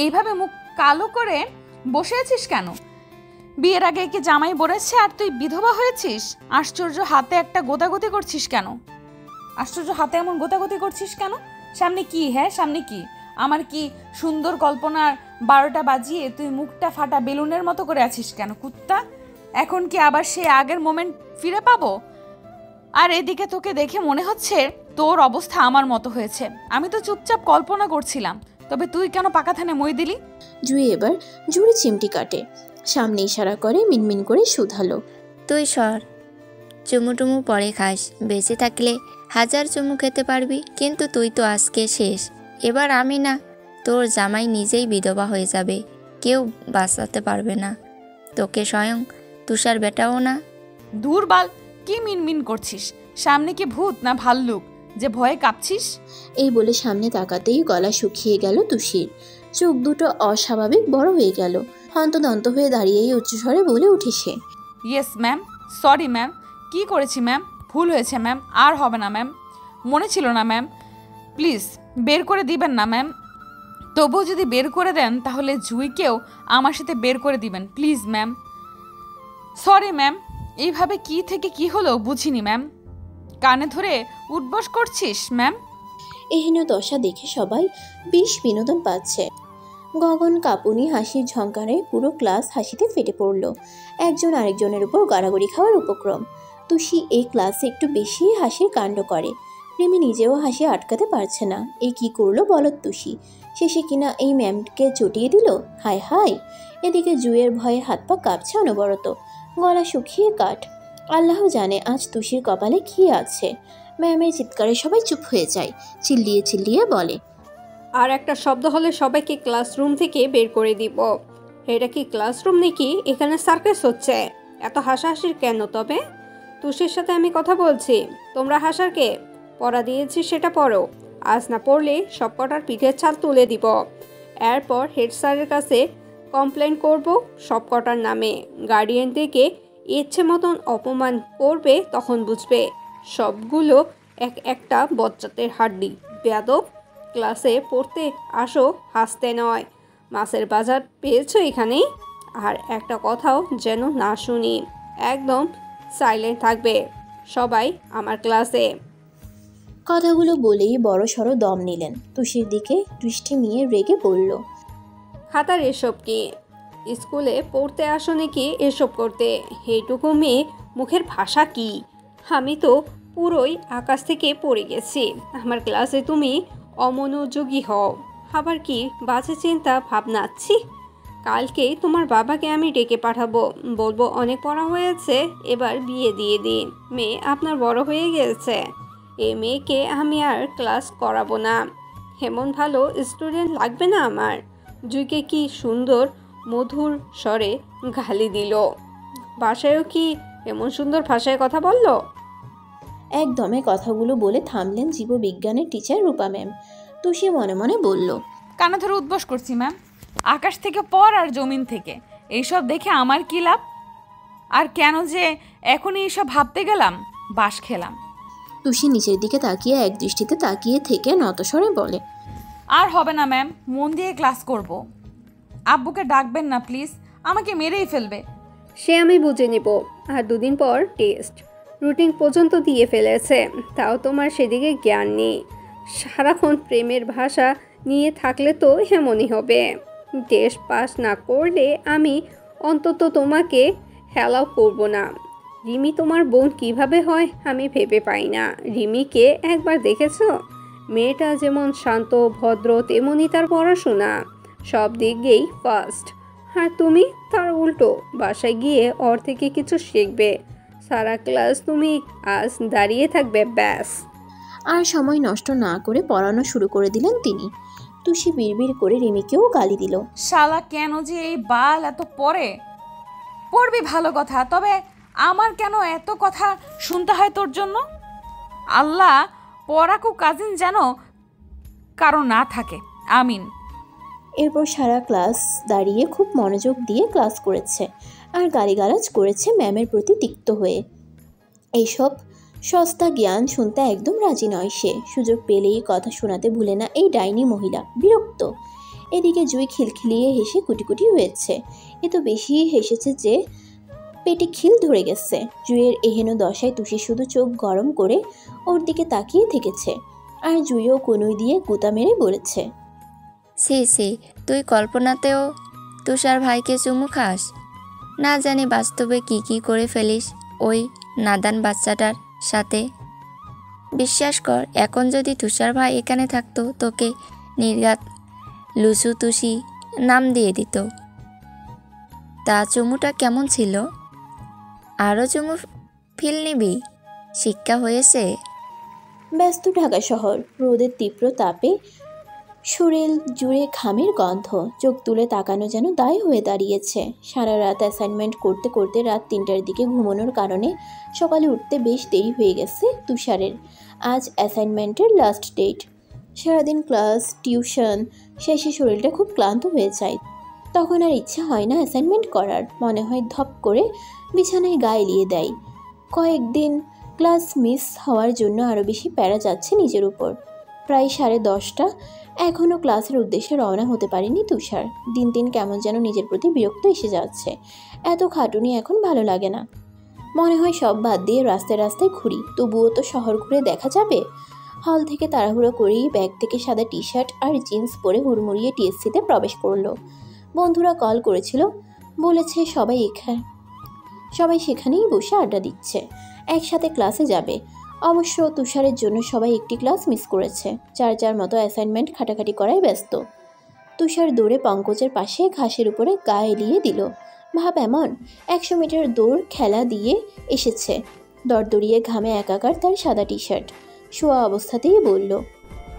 এইভাবে মুখ কালো করে বসে আছিস কেন? বিয়ের আগে কি জামাই বলেছে আর তুই বিধবা হয়েছিস? আশ্চর্য, হাতে একটা গোতাগুতি করছিস কেন? আশ্চর্য, হাতে এমন গোতাগুতি করছিস কেন? সামনে কি? হ্যাঁ, সামনে কি? আমার কি সুন্দর কল্পনার 12টা বাজিয়ে তুই মুখটা ফাটা বেলুনের মতো করে আছিস কেন কুত্তা? এখন কি আবার সে আগের মোমেন্ট ফিরে পাবো? আর এদিকে তোকে দেখে মনে হচ্ছে তোর অবস্থা আমার মতো হয়েছে। আমি তো চুপচাপ কল্পনা করছিলাম, তবে তুই কেন পাকা থানে মই দিলি? জুই এবার জুড়ে চিমটি কাটে, সামনে ইশারা করে মিনমিন করে শুধালো, তুই সর, চুমুটুমু পরে খাস, বেঁচে থাকলে 1000 চুমু খেতে পারবি, কিন্তু তুই তো আজকে শেষ। এবার আমি না, তোর জামাই নিজেই বিধবা হয়ে যাবে, কেউ বাঁচাতে পারবে না তোকে, স্বয়ং তুষার বেটাও না। দূর বাল, কি মিনমিন করছিস? সামনে কি ভূত না ভাল্লুক যে ভয়ে কাঁপছিস? এই বলে সামনে তাকাতেই গলা শুকিয়ে গেল তুষির, চোখ দুটো অস্বাভাবিক বড় হয়ে গেল। হন্তদন্ত হয়ে দাঁড়িয়েই উচ্চস্বরে বলে উঠে সে, ইয়েস ম্যাম, সরি ম্যাম, কি করেছি ম্যাম? ভুল হয়েছে ম্যাম, আর হবে না ম্যাম, মনে ছিল না ম্যাম, প্লিজ বের করে দিবেন না ম্যাম। তবুও যদি বের করে দেন তাহলে জুইকেও আমার সাথে বের করে দিবেন প্লিজ ম্যাম। সরি ম্যাম, এইভাবে কি থেকে কি হলো বুঝিনি ম্যাম। কানে ধরে উঠবস করছিস ম্যাম? এহেন দশা দেখে সবাই বেশ বিনোদন পাচ্ছে। গগন কাপুনি হাসির ঝঙ্কারে পুরো ক্লাস হাসিতে ফেটে পড়ল। একজন আরেকজনের উপর গড়াগড়ি খাওয়ার উপক্রম। তুষি এই ক্লাসে একটু বেশি হাসির কাণ্ড করে। রিমি নিজেও হাসি আটকাতে পারছে না। এই কি করলো বলো তুষি? শেষে কিনা এই ম্যামকে চটিয়ে দিল। হায় হায়! এদিকে জুয়ের ভয়ে হাত পা কাঁপছে অনবরত, গলা শুকিয়ে কাঠ। আল্লাহ জানে আজ তুষির কপালে কি আছে। ম্যামের চিৎকারে সবাই চুপ হয়ে যায়, চিল্লিয়ে চিল্লিয়ে বলে, আর একটা শব্দ হলে সবাইকে ক্লাসরুম থেকে বের করে দিব। এটা কি ক্লাসরুম নাকি এখানে সার্কাস হচ্ছে? এত হাসাহাসির কেন তবে? তুষির সাথে আমি কথা বলছি, তোমরা হাসার কে? পড়া দিয়েছি সেটা পড়ো, আজ না পড়লে সব কটার পিঠের ছাল তুলে দিব। এরপর হেড স্যারের কাছে কমপ্লেন করব সব কটার নামে। গার্ডিয়ানদেরকে ইচ্ছে মতন অপমান করবে, তখন বুঝবে সবগুলো এক একটা বজ্জাতের হাড্ডি। বেয়াদব, ক্লাসে পড়তে আসো, হাসতে নয়। মাছের বাজার পেয়েছো এখানেই। আর একটা কথাও যেন না শুনি, একদম সাইলেন্ট থাকবে সবাই আমার ক্লাসে। কথাগুলো বলেই বড় সড়ো দম নিলেন। তুষির দিকে দৃষ্টি নিয়ে রেগে বলল, খাতার এসব কি? স্কুলে পড়তে আসো নাকি এসব করতে? এইটুকু মেয়ে মুখের ভাষা কি? আমি তো পুরোই আকাশ থেকে পড়ে গেছি। আমার ক্লাসে তুমি অমনোযোগী হও, আবার কি বাজে চিন্তা ভাবনাচ্ছি। কালকেই তোমার বাবাকে আমি ডেকে পাঠাবো, বলবো অনেক পড়া হয়েছে, এবার বিয়ে দিয়ে দিন। মেয়ে আপনার বড় হয়ে গেছে, এ মেয়েকে আমি আর ক্লাস করাবো না। এমন ভালো স্টুডেন্ট লাগবে না আমার। জুইকে কি সুন্দর মধুর স্বরে গালি দিল, বাসায়ও কি এমন সুন্দর ভাষায় কথা বলল? একদমে কথাগুলো বলে থামলেন জীববিজ্ঞানের টিচার রূপা ম্যাম। তুষি মনে মনে বলল, কানে ধরে উদ্বাস করছি ম্যাম, আকাশ থেকে পড় আর জমিন থেকে। এইসব দেখে আমার কি লাভ? আর কেন যে এখনই এইসব ভাবতে গেলাম, বাস খেলাম। তুষি নিচের দিকে তাকিয়ে এক দৃষ্টিতে তাকিয়ে থেকে নতস্বরে বলে, আর হবে না ম্যাম, মন দিয়ে ক্লাস করব। আব্বুকে ডাকবেন না প্লিজ, আমাকে মেরেই ফেলবে। সে আমি বুঝে নিব। আর দুদিন পর টেস্ট, রুটিন পর্যন্ত দিয়ে ফেলেছে, তাও তোমার সেদিকে জ্ঞান নেই। সারাক্ষণ প্রেমের ভাষা নিয়ে থাকলে তো এমনই হবে। টেস্ট পাস না করলে আমি অন্তত তোমাকে হেলাও করব না। রিমি তোমার বোন কিভাবে হয় আমি ভেবে পাই না। রিমিকে একবার দেখেছো? মেয়েটা যেমন শান্ত ভদ্র, তেমনই তার পড়াশোনা, সব দিক দিয়েই ফার্স্ট। আর তুমি তার উল্টো, বাসায় গিয়ে ওর থেকে কিছু শিখবে। সারা ক্লাস তুমি আজ দাঁড়িয়ে থাকবে ব্যাস। আর সময় নষ্ট না করে পড়ানো শুরু করে দিলেন তিনি। তুষি বিড়বিড় করে রিমিকেও গালি দিল, শালা কেন যে এই বাল এত পড়ে? পড়বি ভালো কথা, তবে আমার কেন এত কথা শুনতে হয় তোর জন্য? আল্লাহ পড়াকু কাজিন যেন কারো না থাকে, আমিন। এরপর সারা ক্লাস দাঁড়িয়ে খুব মনোযোগ দিয়ে ক্লাস করেছে আর গালিগালাজ করেছে ম্যামের প্রতি তিক্ত হয়ে। এইসব সস্তা জ্ঞান শুনতে একদম রাজি নয় সে। সুযোগ পেলেই কথা শোনাতে ভুলে না এই ডাইনি মহিলা। বিরক্ত। এদিকে জুই খিলখিলিয়ে হেসে কুটি কুটি হয়েছে। এ তো বেশি হেসেছে যে পেটে খিল ধরে গেছে। জুইয়ের এহেন দশায় তুষি শুধু চোখ গরম করে ওর দিকে তাকিয়ে থেকেছে। আর জুইও কনুই দিয়ে গুতা মেরে বলেছে, সে তুই কল্পনাতেও তুষার ভাইকে চুমু খাস? না জানি বাস্তবে কি করে ফেলিস ওই নাদান বাচ্চাটার সাথে। বিশ্বাস কর, এখন যদি তুষার ভাই এখানে থাকতো তোকে নির্ঘাত লুসু তুষি নাম দিয়ে দিত। তা চুমুটা কেমন ছিল? আরও চুমু ফিল নিবি? শিক্ষা হয়েছে? ব্যস্ত ঢাকা শহর, রোদের তীব্র তাপে শরীর জুড়ে ঘামের গন্ধ, চোখ তুলে তাকানো যেন দায় হয়ে দাঁড়িয়েছে। সারা রাত অ্যাসাইনমেন্ট করতে করতে রাত 3টার দিকে ঘুমানোর কারণে সকালে উঠতে বেশ দেরি হয়ে গেছে তুষারের। আজ অ্যাসাইনমেন্টের লাস্ট ডেট। সারাদিন ক্লাস টিউশন শেষে শরীরটা খুব ক্লান্ত হয়ে যায়। তখন আর ইচ্ছা হয় না অ্যাসাইনমেন্ট করার, মনে হয় ধপ করে বিছানায় গা এলিয়ে দেয়। কয়েকদিন ক্লাস মিস হওয়ার জন্য আরও বেশি প্যারা যাচ্ছে নিজের উপর। প্রায় 10:30, এখনও ক্লাসের উদ্দেশ্যে রওনা হতে পারেনি তুষার। দিন দিন কেমন যেন নিজের প্রতি বিরক্ত এসে যাচ্ছে। এত খাটুনি এখন ভালো লাগে না। মনে হয় সব বাদ দিয়ে রাস্তায় রাস্তায় ঘুরি, তবুও তো শহর ঘুরে দেখা যাবে। হল থেকে তাড়াহুড়ো করেই ব্যাগ থেকে সাদা টি শার্ট আর জিন্স পরে হুড়মুড়িয়ে টিএসসিতে প্রবেশ করলো। বন্ধুরা কল করেছিল, বলেছে সবাই সেখানেই বসে আড্ডা দিচ্ছে, একসাথে ক্লাসে যাবে। অবশ্য তুষারের জন্য সবাই একটি ক্লাস মিস করেছে, যার মতো অ্যাসাইনমেন্ট খাটাখাটি করায় ব্যস্ত। তুষার দৌড়ে পঙ্কজের পাশে ঘাসের উপরে গা এলিয়ে দিল। ভাব এমন 100 মিটার দৌড় খেলা দিয়ে এসেছে, দরদরিয়ে ঘামে একাকার তার সাদা টি শার্ট। শোয়া অবস্থাতেই বলল,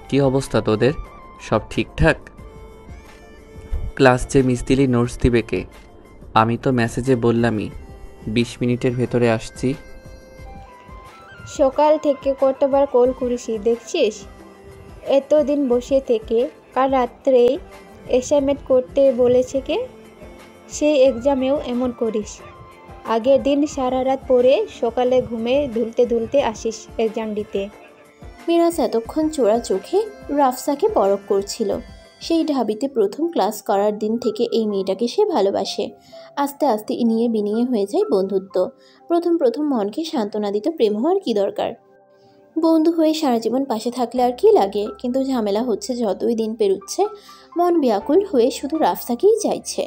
কি অবস্থা তোদের? সব ঠিকঠাক? ক্লাস যে মিস দিলি নোটস দিবে কে? আমি তো মেসেজে বললামই 20 মিনিটের ভেতরে আসছি। সকাল থেকে কতবার কল করেছি দেখছিস? এতদিন বসে থেকে কাল রাত্রেই অ্যাসাইনমেন্ট করতে বলেছে কে? সেই এক্সামেও এমন করিস? আগের দিন সারা রাত পড়ে সকালে ঘুমে ধুলতে আসিস এক্সাম দিতে। মিরাজ এতক্ষণ চোরা চোখে রাফসাকে পরখ করছিল। সেই ঢাবিতে প্রথম ক্লাস করার দিন থেকে এই মেয়েটাকে সে ভালোবাসে। আস্তে আস্তে ইনিয়ে বিনিয়ে হয়ে যায় বন্ধুত্ব। প্রথম মনকে সান্ত্বনা দিত প্রেম হওয়ার কী দরকার? বন্ধু হয়ে সারা জীবন পাশে থাকলে আর কি লাগে? কিন্তু ঝামেলা হচ্ছে, যতই দিন পেরুচ্ছে মন ব্যাকুল হয়ে শুধু রাফসাকেই চাইছে।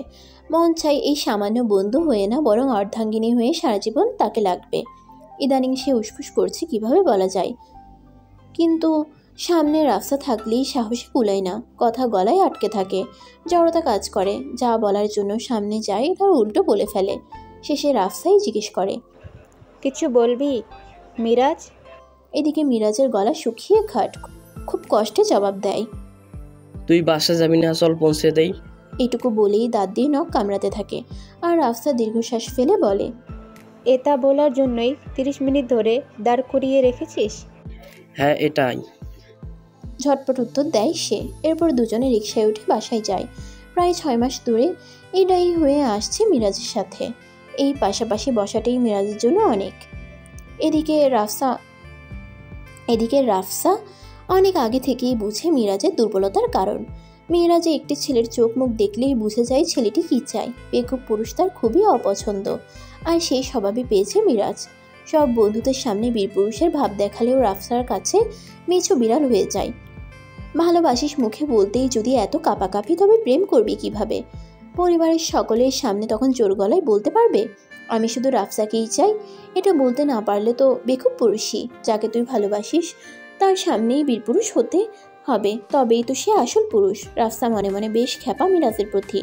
মন চাই এই সামান্য বন্ধু হয়ে না, বরং অর্ধাঙ্গিনী হয়ে সারা জীবন তাকে লাগবে। ইদানিং সে উসফুস করছে, কিভাবে বলা যায়, কিন্তু সামনে রাফসা থাকলেই সাহসে কুলায় না, কথা গলায় আটকে থাকে, জড়তা কাজ করে। যা বলার জন্য সামনে যায় তার উল্টো বলে ফেলে। শেষে রাফসাই জিজ্ঞেস করে, কিছু বলবি মিরাজ? এদিকে মিরাজের গলা শুকিয়ে খাট, খুব কষ্টে জবাব দেয়, তুই বাসা যাবি না, চল পৌঁছে দেই। এইটুকু বলেই দাঁত দিয়ে নখ কামড়াতে থাকে। আর রাফসা দীর্ঘশ্বাস ফেলে বলে, এটা বলার জন্যই 30 মিনিট ধরে দাঁড় করিয়ে রেখেছিস? হ্যাঁ এটাই। ঝটপট উত্তর দেয় সে। এরপর দুজনে রিকশায় উঠে বাসায় যায়। প্রায় 6 মাস দূরে এটাই হয়ে আসছে মিরাজের সাথে। এই পাশাপাশি বসাটাই মিরাজের জন্য অনেক। এদিকে রাফসা অনেক আগে থেকেই বুঝে মিরাজের দুর্বলতার কারণ। মিরাজে একটি ছেলের চোখ মুখ দেখলেই বুঝে যায় ছেলেটি কী চায়। বেকুব পুরুষ তার খুবই অপছন্দ, আর সেই স্বভাবই পেয়েছে মিরাজ। সব বন্ধুদের সামনে বীরপুরুষের ভাব দেখালেও রাফসার কাছে মেছো বিড়াল হয়ে যায়। ভালোবাসিস মুখে বলতেই যদি এত কাঁপাকাঁপি, তবে প্রেম করবি কিভাবে? পরিবারের সকলের সামনে তখন জোর গলায় বলতে পারবে, আমি শুধু রাফসাকেই চাই? এটা বলতে না পারলে তো বেকুব পুরুষই। যাকে তুই ভালোবাসিস তার সামনেই বীরপুরুষ হতে হবে, তবেই তো সে আসল পুরুষ। রাফসা মনে মনে বেশ ক্ষেপা মিরাজের প্রতি,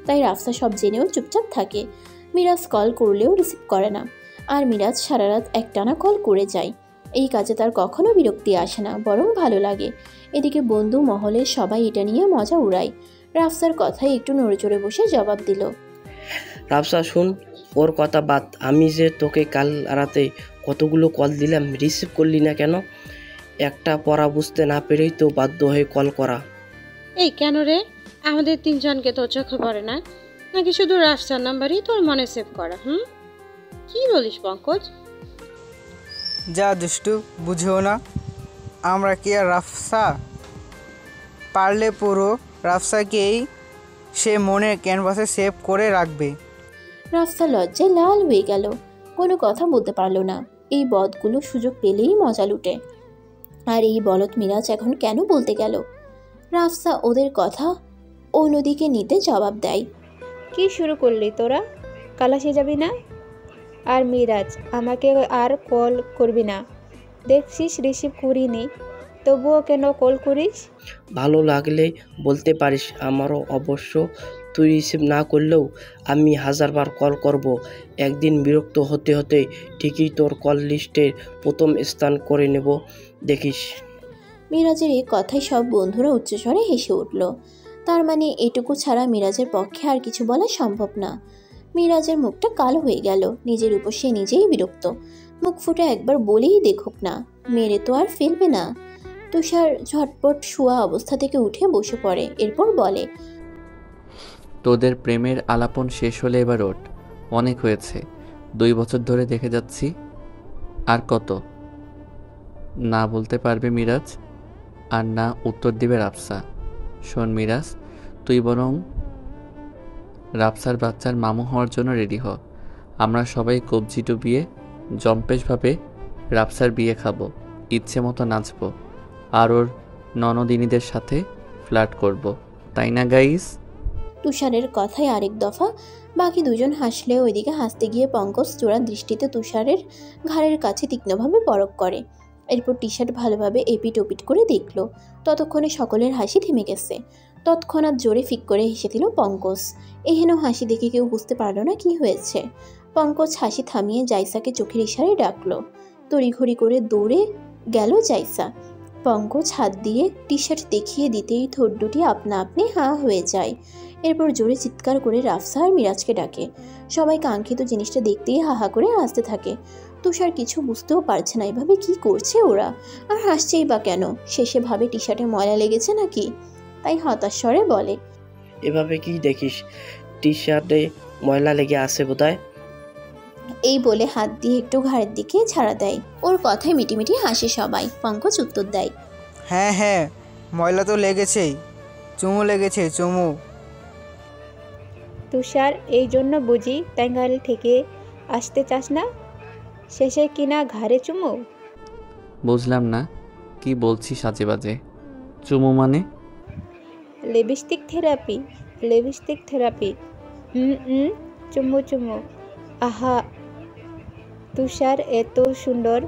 তাই রাফসা সব জেনেও চুপচাপ থাকে। মিরাজ কল করলেও রিসিভ করে না, আর মিরাজ সারা রাত একটানা কল করে যায়। এই কাজে তার কখনো বিরক্তি আসে না, বরং ভালো লাগে। এদিকে বন্ধু মহলের সবাই এটা নিয়ে মজা উড়ায়। রাফসার কথায় একটু নড়েচড়ে বসে জবাব দিল, রাফসা শুন, ওর কথা বাদ। আমি যে তোকে কাল রাতে কতগুলো কল দিলাম, রিসিভ করলি না কেন? একটা পড়া বুঝতে না পেরেই তো বাধ্য হয়ে কল করা। এই কেন রে? আমাদের 3 জনকে তো চোখে পড়ে না নাকি শুধু রাফসার নাম্বারই তোর মনে সেভ করা? কি বলিস পঙ্কজ? যা দুষ্টু, বুঝেও না আমরা কি আর রাফসা? পারলে পুরো রাফসাকেই সে মনের ক্যানভাসে সেভ করে রাখবে। রাফসা লজ্জায় লাল হয়ে গেল, কোনো কথা বলতে পারল না। এই বদগুলো সুযোগ পেলেই মজা লুটে। আর এই বলদ মিরাজ এখন কেন বলতে গেল? রাফসা ওদের কথা অন্যদিকে নিতে জবাব দেয়। কি শুরু করলি তোরা? কালাসে যাবি না? আর মিরাজ, আমাকে আর কল করবি না। দেখছিস রিসিভ করিনি, তবুও কেন কল করিস? ভালো লাগলে বলতে পারিস। আমারও অবশ্য তুই রিসিভ না করলেও আমি হাজারবার কল করব। একদিন বিরক্ত হতে হতে ঠিকই তোর কল লিস্টের প্রথম স্থান করে নেব, দেখিস। মিরাজের এই কথায় সব বন্ধুরা উচ্চস্বরে হেসে উঠল। তার মানে এটুকু ছাড়া মিরাজের পক্ষে আর কিছু বলা সম্ভব না। মিরাজের মুখটা কালো হয়ে গেল। নিজের উপর সে নিজেই বিরক্ত। মুখ ফুটে একবার বলেই দেখুক না, মেরে তো আর ফেলবে না। তুষার ঝটপট শোয়া অবস্থা থেকে উঠে বসে পড়ে, এরপর বলে, তোদের প্রেমের আলাপন শেষ হলে এবার ওঠ। অনেক হয়েছে, 2 বছর ধরে দেখে যাচ্ছি। আর কত? না বলতে পারবে মিরাজ, আর না উত্তর দিবে রাফসা। শোন মিরাজ, তুই বরং রাফসার বাচ্চার মামু হওয়ার জন্য রেডি হ। আমরা সবাই কবজি ডুবিয়ে জম্পেশভাবে রাফসার বিয়ে খাবো, ইচ্ছে মতো নাচবো, আর ওর ননদিনীদের সাথে ফ্লার্ট করব, তাই না গাইস? তুষারের কথায় আরেক দফা বাকি দুজন হাসলে ওইদিকে হাসতে গিয়ে পঙ্কজ চোরা দৃষ্টিতে তুষারের ঘাড়ের কাছে তীক্ষ্ণভাবে পরখ করে। এরপর টি শার্ট ভালোভাবে এপিট ওপিট করে দেখল। ততক্ষণে সকলের হাসি থেমে গেছে। তৎক্ষণাৎ জোরে ফিক করে হেসে দিল পঙ্কজ। এহেন হাসি দেখে কেউ বুঝতে পারল না কি হয়েছে। পঙ্কজ হাসি থামিয়ে জাইসাকে চোখের ইশারায় ডাকলো। তড়িঘড়ি করে দৌড়ে গেল জাইসা। পঙ্কজ হাত দিয়ে টি শার্ট দেখিয়ে দিতেই ঠোঁট দুটি আপনা আপনি হাঁ হয়ে যায়। এরপর জোরে চিৎকার করে রাফসা আর মিরাজকে ডাকে। সবাই কাঙ্ক্ষিত জিনিসটা দেখতেই হাহা করে হাসতে থাকে। তুষার কিছু বুঝতেও পারছে না এভাবে কি করছে ওরা, আর হাসছেই বা কেন। শেষে ভাবে টি শার্টে ময়লা লেগেছে নাকি, তাই হতাশ স্বরে বলে, এভাবে কি দেখিস? টি শার্টে ময়লা লেগে আছে বোধহয়। এই বলে হাত দিয়ে একটু ঘাড়ের দিকে ছাড়া দেয়। ওর কথায় মিটিমিটি হাসে সবাই। পঙ্কজ উত্তর দেয়, হ্যাঁ হ্যাঁ, ময়লা তো লেগেছেই, চুমু লেগেছে, চুমু। তুষার, এই জন্য বুঝি টাঙ্গাইল থেকে আসতে চাস না? শেষে কিনা ঘাড়ে চুমু? বুঝলাম না, কি বলছিস আজে বাজে? চুমু মানে? Lipstick therapy, lipstick therapy. চুমু চুমু। আহা তুষার, এত সুন্দর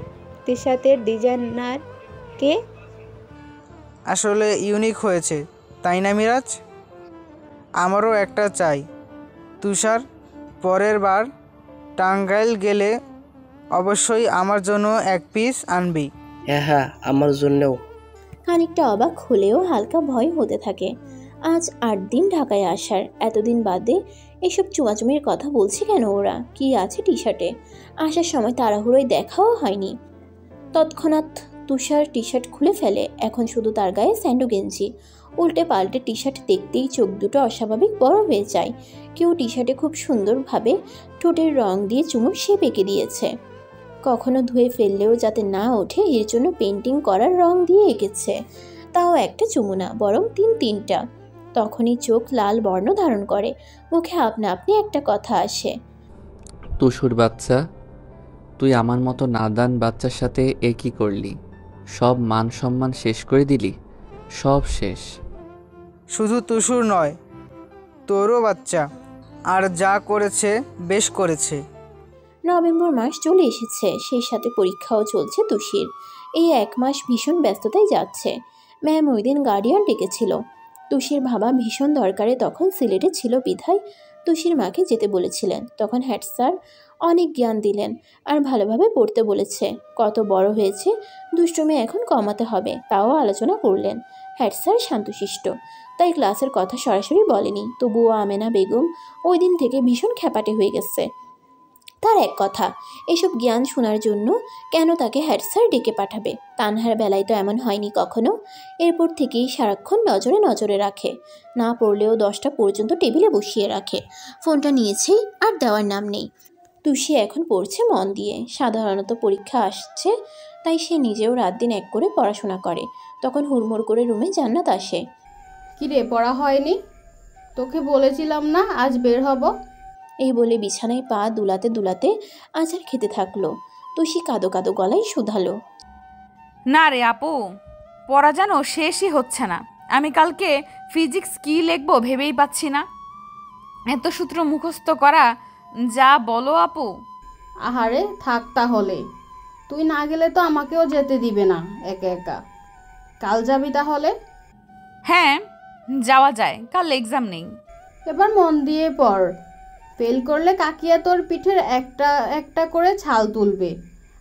টি শার্টের ডিজাইনার কে? আসলে ইউনিক হয়েছে, তাই না মিরাজ? আমারও একটা চাই। তুষার, পরের বার টাঙ্গাইল গেলে অবশ্যই আমার জন্য 1 পিস আনবি। হ্যাঁ হ্যাঁ, আমার জন্যও। খানিকটা অবাক হলেও হালকা ভয় হতে থাকে। আজ 8 দিন ঢাকায় আসার, এতদিন বাদে এসব চুমাচুমির কথা বলছে কেন ওরা? কি আছে টি শার্টে? আসার সময় তাড়াহুড়োয় দেখাও হয়নি। তৎক্ষণাৎ তুষার টি শার্ট খুলে ফেলে। এখন শুধু তার গায়ে স্যান্ডো গেঞ্জি। উল্টে পাল্টে টি শার্ট দেখতেই চোখ দুটো অস্বাভাবিক বড় হয়ে যায়। কেউ টি শার্টে খুব সুন্দরভাবে ঠোঁটের রং দিয়ে চুমুর শেপ এঁকে দিয়েছে। কখনো ধুয়ে ফেললেও যাতে না ওঠে এর জন্য পেন্টিং করার রং দিয়ে এঁকেছে। তাও একটা চুমু না, বরং 3-3টা। তখনই চোখ লাল বর্ণ ধারণ করে, মুখে আপনা আপনি একটা কথা আসে, তুষুর বাচ্চা, তুই আমার মতো নাদান বাচ্চার সাথে এ কি করলি? সব মান সম্মান শেষ করে দিলি, সব শেষ। শুধু তুষুর নয়, তোরও বাচ্চা। আর যা করেছে বেশ করেছে। নভেম্বর মাস চলে এসেছে, সেই সাথে পরীক্ষাও চলছে তুষির। এই 1 মাস ভীষণ ব্যস্ততায় যাচ্ছে। ম্যাম ওই দিন গার্ডিয়ান ডেকেছিল। তুষির ভাবা ভীষণ দরকারে তখন সিলেটে ছিল বিধায় তুষির মাকে যেতে বলেছিলেন। তখন হেড স্যার অনেক জ্ঞান দিলেন আর ভালোভাবে পড়তে বলেছে। কত বড় হয়েছে, দুষ্টুমি এখন কমাতে হবে, তাও আলোচনা করলেন। হেড স্যার শান্তশিষ্ট, তাই ক্লাসের কথা সরাসরি বলেনি। তবুও আমেনা বেগম ওই দিন থেকে ভীষণ খ্যাপাটে হয়ে গেছে। তার এক কথা, এসব জ্ঞান শোনার জন্য কেন তাকে হেড স্যার ডেকে পাঠাবে? তানহার বেলায় তো এমন হয়নি কখনো। এরপর থেকেই সারাক্ষণ নজরে নজরে রাখে। না পড়লেও 10টা পর্যন্ত টেবিলে বসিয়ে রাখে। ফোনটা নিয়েছেই আর দেওয়ার নাম নেই। তুষি এখন পড়ছে মন দিয়ে। সাধারণত পরীক্ষা আসছে, তাই সে নিজেও রাত দিন এক করে পড়াশোনা করে। তখন হুড়মুড় করে রুমে জান্নাত আসে। কিরে পড়া হয়নি? তোকে বলেছিলাম না আজ বের হব। এই বলে বিছানায় পা দুলাতে দুলাতে আচার খেতে থাকলো। তুষি কাঁদো কাঁদো গলায় শুধালো, না রে আপু, পড়া যেন শেষই হচ্ছে না। আমি কালকে ফিজিক্স কি লিখবো ভেবেই পাচ্ছি না। এত সূত্র মুখস্থ করা, যা বলো আপু। আহারে থাক তাহলে, তুই না গেলে তো আমাকেও যেতে দিবে না একা একা। কাল যাবি তাহলে? হ্যাঁ যাওয়া যায়, কাল এক্সাম নেই। এবার মন দিয়ে পড়, ফেল করলে কাকিয়া তোর পিঠের একটা একটা করে ছাল তুলবে।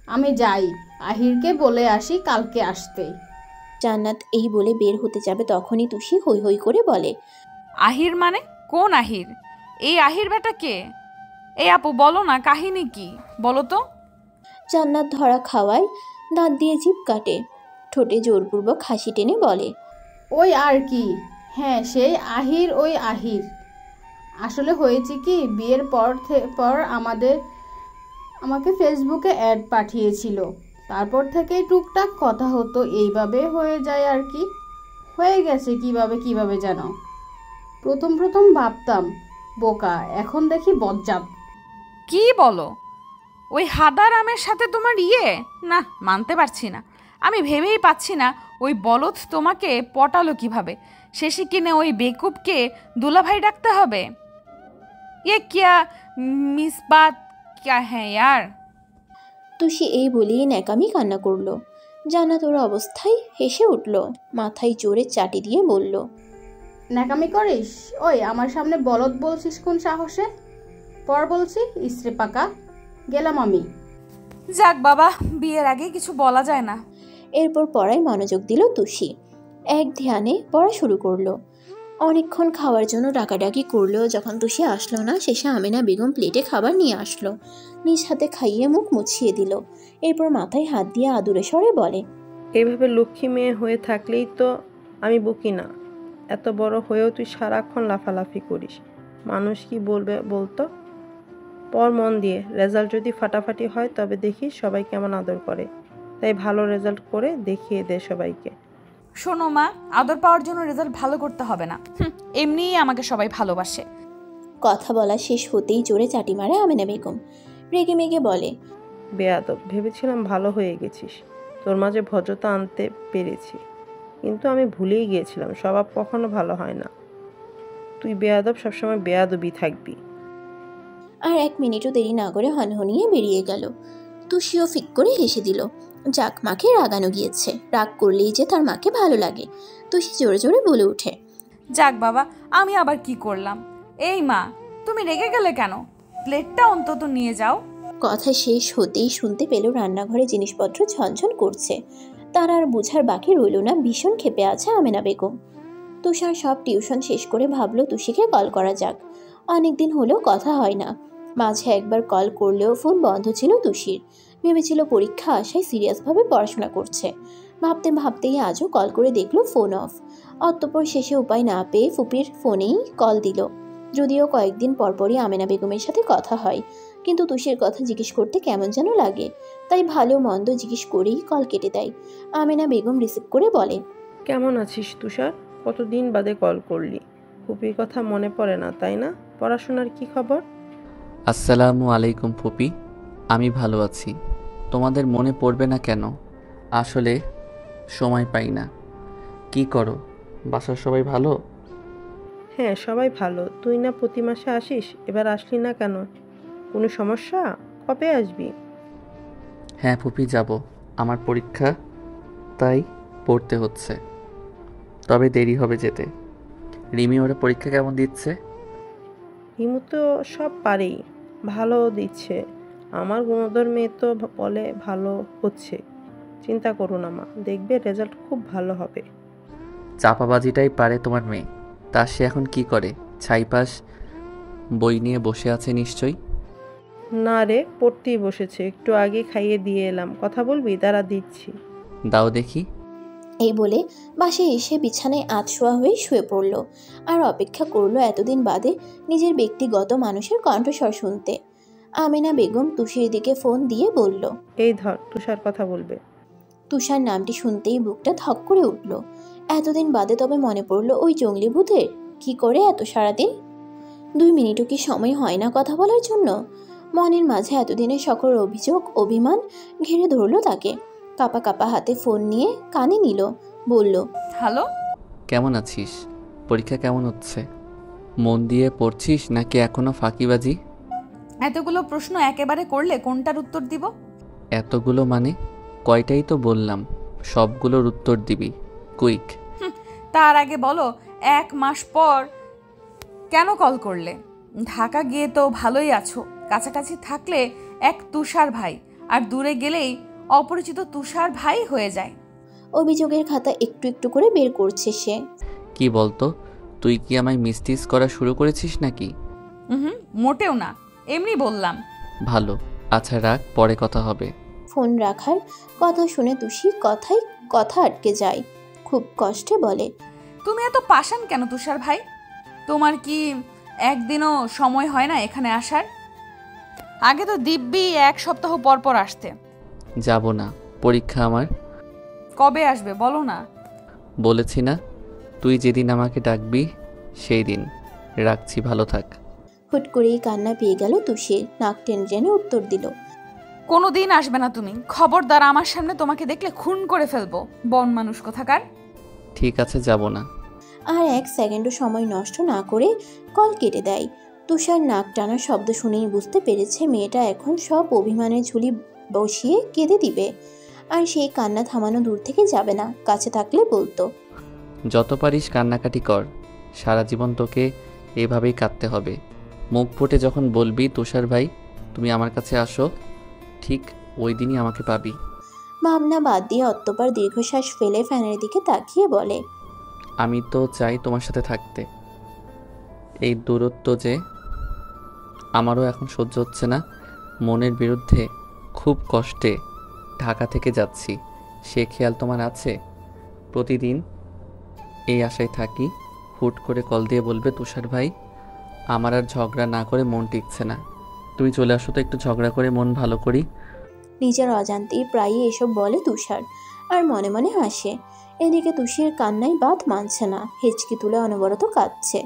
আমি যাই, আহিরকে বলে আসি কালকে আসতে। জান্নাত এই বলে বের হতে যাবে তখনই তুষি হৈ হৈ করে বলে, আহির মানে কোন আহির? এই আহির বেটা কে? এই আপু বলো না, কাহিনী কি বলো তো। জান্নাত ধরা খাওয়ায় দাঁত দিয়ে জিভ কাটে, ঠোঁটে জোরপূর্বক হাসি টেনে বলে, ওই আর কি, হ্যাঁ সেই আহির, ওই আহির। আসলে হয়েছে কি, বিয়ের পর আমাকে ফেসবুকে অ্যাড পাঠিয়েছিল। তারপর থেকেই টুকটাক কথা হতো, এইভাবে হয়ে যায় আর কি। হয়ে গেছে কিভাবে যেন। প্রথম ভাবতাম বোকা, এখন দেখি বজ্জাত। কি বলো? ওই হাদার আমের সাথে তোমার ইয়ে? না, মানতে পারছি না। আমি ভেবেই পাচ্ছি না ওই বলদ তোমাকে পটালো কিভাবে। শেষে কিনে ওই বেকুবকে দুলাভাই ডাকতে হবে। ये क्या मिस बात क्या है यार? তুষি এই বলিয়ে ন্যাকামি কান্না করলো। জান্নাত ওর অবস্থায় হেসে উঠল, মাথায় জোরে চাটি দিয়ে বলল, ন্যাকামি করিস? ওই আমার সামনে বলদ বলছিস কোন সাহসে? পর বলছি, ইস্ত্রি পাকা। গেলাম আমি। যাক বাবা, বিয়ের আগে কিছু বলা যায় না। এরপর পড়ায় মনোযোগ দিল তুষি। এক ধ্যানে পড়া শুরু করলো। অনেকক্ষণ খাওয়ার জন্য ডাকাডাকি করলো। যখন তুষি আসলো না, শেষে আমিনা বেগম প্লেটে খাবার নিয়ে আসলো। নিজ হাতে খাইয়ে মুখ মুছিয়ে দিল। এরপর মাথায় হাত দিয়ে আদুরে স্বরে বলে, এভাবে লক্ষ্মী মেয়ে হয়ে থাকলেই তো আমি বকি না। এত বড় হয়েও তুই সারাক্ষণ লাফালাফি করিস, মানুষ কি বলবে বলতো? পর মন দিয়ে, রেজাল্ট যদি ফাটাফাটি হয় তবে দেখিস সবাই কেমন আদর করে। তাই ভালো রেজাল্ট করে দেখিয়ে দে সবাইকে। শোনো মা, আদর পাওয়ার জন্য রেজাল্ট ভালো করতে হবে না, এমনিই আমাকে সবাই ভালোবাসে। কথা বলা শেষ হতেই জোরে চাটি মারে আমিনা বেগম। রেগে মেগে বলে, বেয়াদব, ভেবেছিলাম ভালো হয়ে গেছিস, তোর মাঝে ভদ্রতা আনতে পেরেছি, কিন্তু আমি ভুলেই গিয়েছিলাম স্বভাব কখনো ভালো হয় না। তুই বেয়াদব, সবসময় বেয়াদবই থাকবি। আর 1 মিনিটও দেরি না করে হনহনিয়ে বেরিয়ে গেল। তুষিও ফিক করে হেসে দিল। যাক, মাকে রাগানো গিয়েছে, রাগ করলেই যে তার মাকে ভালো লাগে। তুষি জোরে জোরে বলে ওঠে, যাক বাবা, আমি আবার কি করলাম? এই মা, তুমি রেগে গেলে কেন? প্লেটটা অন্তত নিয়ে যাও। কথা শেষ হতেই শুনতে পেল রান্নাঘরে জিনিসপত্র ঝনঝন করছে। তার আর বোঝার বাকি রইল না, ভীষণ ক্ষেপে আছে আমেনা বেগম। তুষার সব টিউশন শেষ করে ভাবলো তুষিকে কল করা যাক। অনেকদিন হলেও কথা হয় না। মাঝে একবার কল করলেও ফোন বন্ধ ছিল তুষির। ভেবেছিল পরীক্ষা আসায় সিরিয়াসভাবে পড়াশোনা করছে। ভাবতে ভাবতেই আজও কল করে দেখলো ফোন অফ। অতঃপর শেষে উপায় না পেয়ে ফুপির ফোনেই কল দিল। যদিও কয়েকদিন পরপরই আমেনা বেগমের সাথে কথা হয়, কিন্তু তুষির কথা জিজ্ঞেস করতে কেমন যেন লাগে। তাই ভালো মন্দ জিজ্ঞেস করেই কল কেটে দেয়। আমেনা বেগম রিসিভ করে বলে, কেমন আছিস তুষার? কতদিন বাদে কল করলি, ফুপির কথা মনে পড়ে না তাই না? পড়াশোনার কি খবর? আসসালামু আলাইকুম ফুপি, আমি ভালো আছি। তোমাদের মনে পড়বে না কেন? আসলে সময় পাই না। কি করো, বাসার সবাই ভালো? হ্যাঁ সবাই ভালো। তুই না প্রতি মাসে আসিস, এবার আসলি না কেন? কোনো সমস্যা? কবে আসবি? হ্যাঁ ফুপি, যাব। আমার পরীক্ষা, তাই পড়তে হচ্ছে। তবে দেরি হবে যেতে। রিমি ওরা পরীক্ষা কেমন দিচ্ছে? হিমু তো সব পারেই, ভালো দিচ্ছে। আমার গুণধর মেয়ে তো বলে ভালো হচ্ছে। চিন্তা করো না মা, দেখবে রেজাল্ট খুব ভালো হবে। চাপাবাজিটাই পারে তোমার মেয়ে। তা সে এখন কি করে? ছাইপাস বই নিয়ে বসে আছে নিশ্চয়ই। না রে, পড়তেই বসেছে, একটু আগে খাইয়ে দিয়ে এলাম। কথা বলবি? দাঁড়া দিচ্ছি। দাও দেখি। এই বলে বাসায় এসে বিছানায় আধশোয়া হয়ে শুয়ে পড়ল। আর অপেক্ষা করলো এতদিন বাদে নিজের ব্যক্তিগত মানুষের কণ্ঠস্বর শুনতে। আমেনা বেগম তুষির দিকে ফোন দিয়ে বলল, এই ধর, তুষার কথা বলবে। তুষার নামটি শুনতেই বুকটা ধক করে উঠল। এতদিন বাদে তবে মনে পড়ল ওই জঙ্গলি ভূতের। কি করে এত সারাদিন? 2 মিনিটও কি সময় হয় না কথা বলার জন্য? মনের মাঝে এতদিনের সকল অভিযোগ অভিমান ঘিরে ধরল তাকে। কাপা কাপা হাতে ফোন নিয়ে কানে নিল, বলল, হ্যালো। কেমন আছিস? পরীক্ষা কেমন হচ্ছে? মন দিয়ে পড়ছিস নাকি এখনো ফাঁকিবাজি? এতগুলো প্রশ্ন একেবারে করলে কোনটার উত্তর দিব? এতগুলো মানে কয়টাই তো বললাম, সবগুলোর উত্তর দিবি, কুইক। তার আগে বলো 1 মাস পর কেন কল করলে? ঢাকা গিয়ে তো ভালোই আছো, কাছাকাছি থাকলে এক তুষার ভাই, আর দূরে গেলেই অপরিচিত তুষার ভাই হয়ে যায়। অভিযোগের খাতা একটু একটু করে বের করছে সে। কি বলতো, তুই কি আমায় মিসটিস করা শুরু করেছিস নাকি? মোটেও না, এমনি বললাম। ভালো, আচ্ছা রাখ, পরে কথা হবে। ফোন রাখার কথা শুনে তুষি কথায় কথা আটকে যায়। খুব কষ্টে বলে, তুমি এত পাষাণ কেন তুষার ভাই? তোমার কি একদিনও সময় হয় না এখানে আসার? আগে তো দিব্যি 1 সপ্তাহ পর পর আসতে। যাব না, পরীক্ষা আমার। কবে আসবে বলো না? বলেছি না, তুই যেদিন আমাকে ডাকবি সেই দিন। রাখছি, ভালো থাক। হুট করেই কান্না পেয়ে গেল তুষির। নাক টেনে টেনে উত্তর দিল, কোনো দিন আসবে না তুমি, খবরদার। আমার সামনে তোমাকে দেখলে খুন করে ফেলবো, বন মানুষ কোথাকার। ঠিক আছে, যাব না। আর 1 সেকেন্ডও সময় নষ্ট না করে কল কেটে দেয়। তুষার নাক টানার শব্দ শুনেই বুঝতে পেরেছে মেয়েটা এখন সব অভিমানের ঝুলি বসিয়ে কেঁদে দিবে। আর সেই কান্না থামানো দূর থেকে যাবে না, কাছে থাকলে বলতো, যত পারিস কান্নাকাটি কর, সারা জীবন তোকে এভাবেই কাঁদতে হবে। মুখ ফুটে যখন বলবি তুষার ভাই তুমি আমার কাছে আসো, ঠিক ওই দিনই আমাকে পাবি। ভাবনা বাদ দিয়ে অত্যপার দীর্ঘশ্বাস ফেলে ফ্যানের দিকে তাকিয়ে বলে, আমি তো চাই তোমার সাথে থাকতে। এই দূরত্ব যে আমারও এখন সহ্য হচ্ছে না। মনের বিরুদ্ধে খুব কষ্টে ঢাকা থেকে যাচ্ছি, সে খেয়াল তোমার আছে? প্রতিদিন এই আশায় থাকি, হুট করে কল দিয়ে বলবে তুষার ভাই আমার আর ঝগড়া না করে মন টিকছে না, তুমি চলে আসো তো, একটু ঝগড়া করে মন ভালো করি। নিজের অজান্তেই প্রায়ই এসব বলে তুষার, আর মনে মনে হাসে। এদিকে তুষির কান্নায় বাদ মানছে না, হেঁচকি তুলে অনবরত কাঁদছে।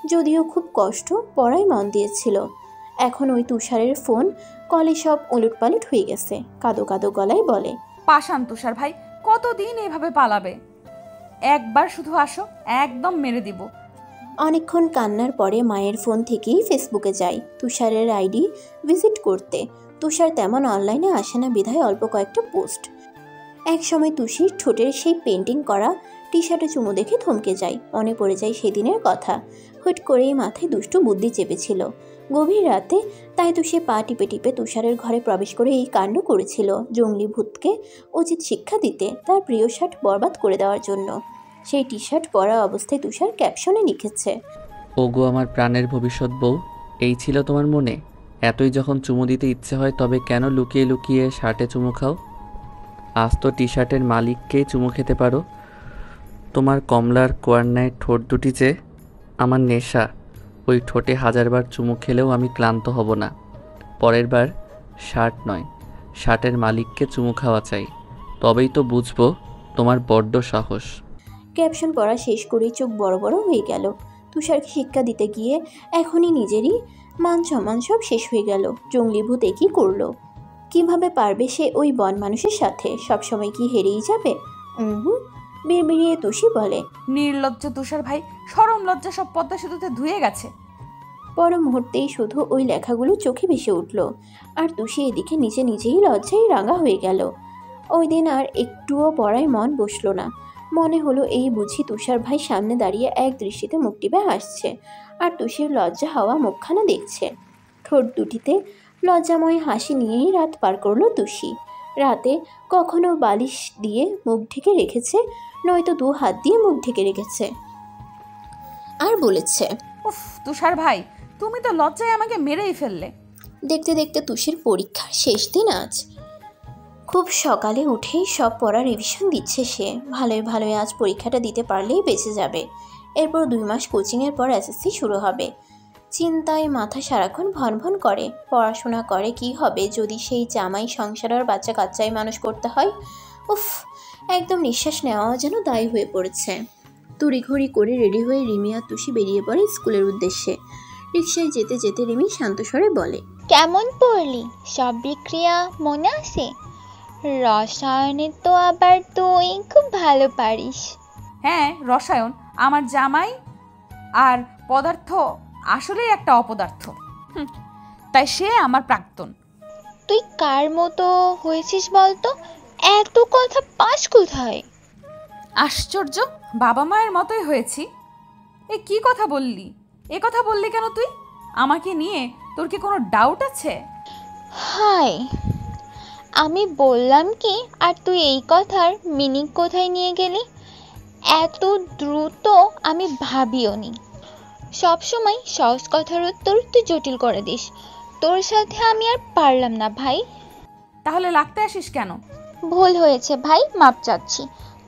যদিও খুব কষ্ট, পড়ায় মন দিয়েছিল। এখন ওই তুষারের ফোন কলে সব উলটপালট হয়ে গেছে। কাদো কাদো গলায় বলে, পাষাণ তুষার ভাই, কতদিন এভাবে পালাবে? একবার শুধু আসো, একদম মেরে দিব। অনেকক্ষণ কান্নার পরে মায়ের ফোন থেকেই ফেসবুকে যায় তুষারের আইডি ভিজিট করতে। তুষার তেমন অনলাইনে আসে না বিধায় অল্প কয়েকটা পোস্ট। এক সময় তুষির ঠোঁটের সেই পেন্টিং করা টি শার্টে চুমু দেখে থমকে যায়। মনে পড়ে যায় সেদিনের কথা। হুট করেই মাথায় দুষ্টু বুদ্ধি চেপেছিল গভীর রাতে, তাই তো সে পা টিপে টিপে তুষারের ঘরে প্রবেশ করে এই কাণ্ড করেছিল। জঙ্গলি ভূতকে উচিত শিক্ষা দিতে, তার প্রিয় শার্ট বরবাদ করে দেওয়ার জন্য। সেই টি শার্ট পরা অবস্থায় তুষার ক্যাপশনে লিখেছে, ওগো আমার প্রাণের ভবিষ্যৎ বউ, এই ছিল তোমার মনে? এতই যখন চুমু দিতে ইচ্ছে হয় তবে কেন লুকিয়ে লুকিয়ে শার্টে চুমু খাও? আজ তো টি শার্টের মালিককেই চুমু খেতে পারো। তোমার কমলার কোয়ার্নায় ঠোঁট দুটি যে আমার নেশা, ওই ঠোঁটে 1000 বার চুমু খেলেও আমি ক্লান্ত হব না। পরের বার শার্ট নয়, শার্টের মালিককে চুমু খাওয়া চাই, তবেই তো বুঝবো তোমার বড্ড সাহস। ক্যাপশন পড়া শেষ করেই চোখ বড় বড় হয়ে গেল। তুষারকে শিক্ষা দিতে গিয়ে এখনই নিজেরই মান সম্মান সব শেষ হয়ে গেল। জঙ্গলি ভূত একই করলো। কিভাবে পারবে সে ওই বন মানুষের সাথে? সবসময় কি হেরেই যাবে? বিড়বিড়িয়ে তুষি বলে, নির্লজ্জ তুষার ভাই, শরম লজ্জা সব পদ্মা সেতুতে ধুয়ে গেছে। পর মুহূর্তেই শুধু ওই লেখাগুলো চোখে ভেসে উঠল। আর তুষি এদিকে নিজেই লজ্জায় রাঙা হয়ে গেল। ওই দিন আর একটুও পড়ায় মন বসলো না। মনে হলো এই বুঝি তুষার ভাই সামনে দাঁড়িয়ে এক দৃষ্টিতে মুখ টিপে হাসছে, আর তুষির লজ্জা হওয়া মুখখানা দেখছে। ঠোঁট দুটিতে লজ্জাময় হাসি নিয়েই রাত পার করলো তুষি। রাতে কখনো বালিশ দিয়ে মুখ ঢেকে রেখেছে, নয়তো 2 হাত দিয়ে মুখ ঢেকে রেখেছে। আর বলেছে, উফ তুষার ভাই, তুমি তো লজ্জায় আমাকে মেরেই ফেললে। দেখতে দেখতে তুষির পরীক্ষার শেষ দিন আজ। খুব সকালে উঠেই সব পড়া রিভিশন দিচ্ছে সে। ভালোই আজ পরীক্ষাটা দিতে পারলেই বেঁচে যাবে। এরপর 2 মাস কোচিংয়ের পর এসএসসি শুরু হবে। চিন্তায় মাথা সারাক্ষণ ভনভন করে। পড়াশোনা করে কি হবে যদি সেই জামাই সংসার আর বাচ্চা কাচ্চাই মানুষ করতে হয়? উফ, একদম নিঃশ্বাস নেওয়া যেন দায়ী হয়ে পড়েছে। তড়িঘড়ি করে রেডি হয়ে রিমি আর তুষি বেরিয়ে পড়ে স্কুলের উদ্দেশ্যে। রিকশায় যেতে যেতে রিমি শান্ত স্বরে বলে, কেমন পড়লি? সব বিক্রিয়া মনে আছে? রসায়নে তো আবার তুই খুব ভালো পারিস। হ্যাঁ, রসায়ন আমার জামাই, আর পদার্থ আসলেই একটা অপদার্থ। তাই সে আমার প্রাক্তন। তুই কার মতো হয়েছিস বলতো? এত কথা পাস কোথায়? আশ্চর্য, বাবা মায়ের মতোই হয়েছি। এ কি কথা বললি? এ কথা বললি কেন তুই? আমাকে নিয়ে তোর কি কোনো ডাউট আছে? হায়, আমি বললাম কি, আর তুই এই কথার মিনিং কোথায় নিয়ে গেলি? এত দ্রুত আমি ভাবিও নি। সবসময় সহজ কথার উত্তর তুই জটিল করে দিস। তোর সাথে আমি আর পারলাম না ভাই। তাহলে লাগতে আসিস কেন? ভুল হয়েছে ভাই, মাপ চাচ্ছি।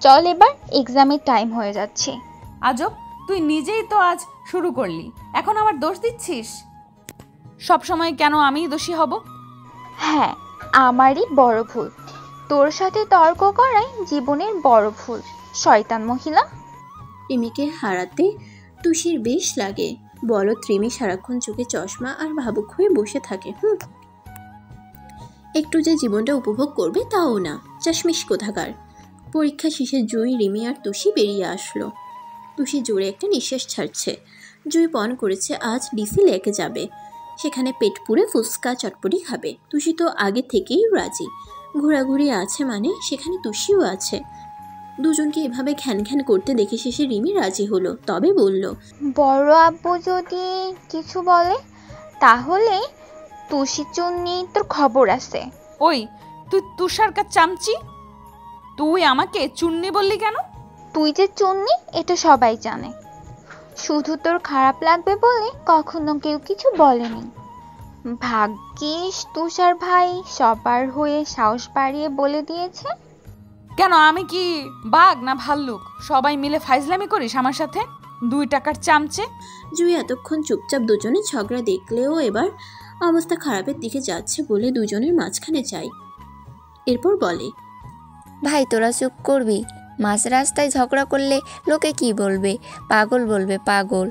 চল এবার, এক্সামের টাইম হয়ে যাচ্ছে। আজব, তুই নিজেই তো আজ শুরু করলি, এখন আমার দোষ দিচ্ছিস? সব সময় কেন আমিই দোষী হব? হ্যাঁ, আমারই বড় ভুল। তোর সাথে তর্ক করাই জীবনের বড় ভুল, শয়তান মহিলা। রিমিকে হারাতে তুষির বেশ লাগে। বলো, রিমি সারাক্ষণ চোখে চশমা আর ভাবুক হয়ে বসে থাকে। একটু যে জীবনটা উপভোগ করবে তাও না, চশমিশ কোথাকার। পরীক্ষা শেষে জুই, রিমি আর তুষি বেরিয়ে আসলো। তুষি জোরে একটা নিঃশ্বাস ছাড়ছে। জুই পণ করেছে আজ ডিসি লেকে যাবে, সেখানে পেট পুরে ফুচকা চটপটি খাবে। তুষি তো আগে থেকেই রাজি, ঘোরাঘুরি আছে মানে সেখানে তুষিও আছে। দুজনকে এভাবে ঘ্যান ঘ্যান করতে দেখে শেষে রিমি রাজি হলো, তবে বলল, বড় আব্বু যদি কিছু বলে তাহলে তুষি চুন্নি তোর খবর আছে। ওই, তুই তুষারকার চামচি, তুই আমাকে চুন্নি বললি কেন? তুই যে চুন্নি এটা সবাই জানে, শুধু তোর খারাপ লাগবে বলে কখনো কেউ কিছু বলেনি। ভাগ্যিস তুষার ভাই সবার হয়ে সাহস বাড়িয়ে বলে দিয়েছে। কেন, আমি কি বাঘ না ভাল্লুক? সবাই মিলে ফাইজলামি করিস আমার সাথে, 2 টাকার চামচে। জুই এতক্ষণ চুপচাপ দুজনে ঝগড়া দেখলেও এবার অবস্থা খারাপের দিকে যাচ্ছে বলে দুজনের মাঝখানে চাই। এরপর বলে, ভাই তোরা চুপ করবি? মাঝ রাস্তায় ঝগড়া করলে লোকে কি বলবে? পাগল বলবে, পাগল।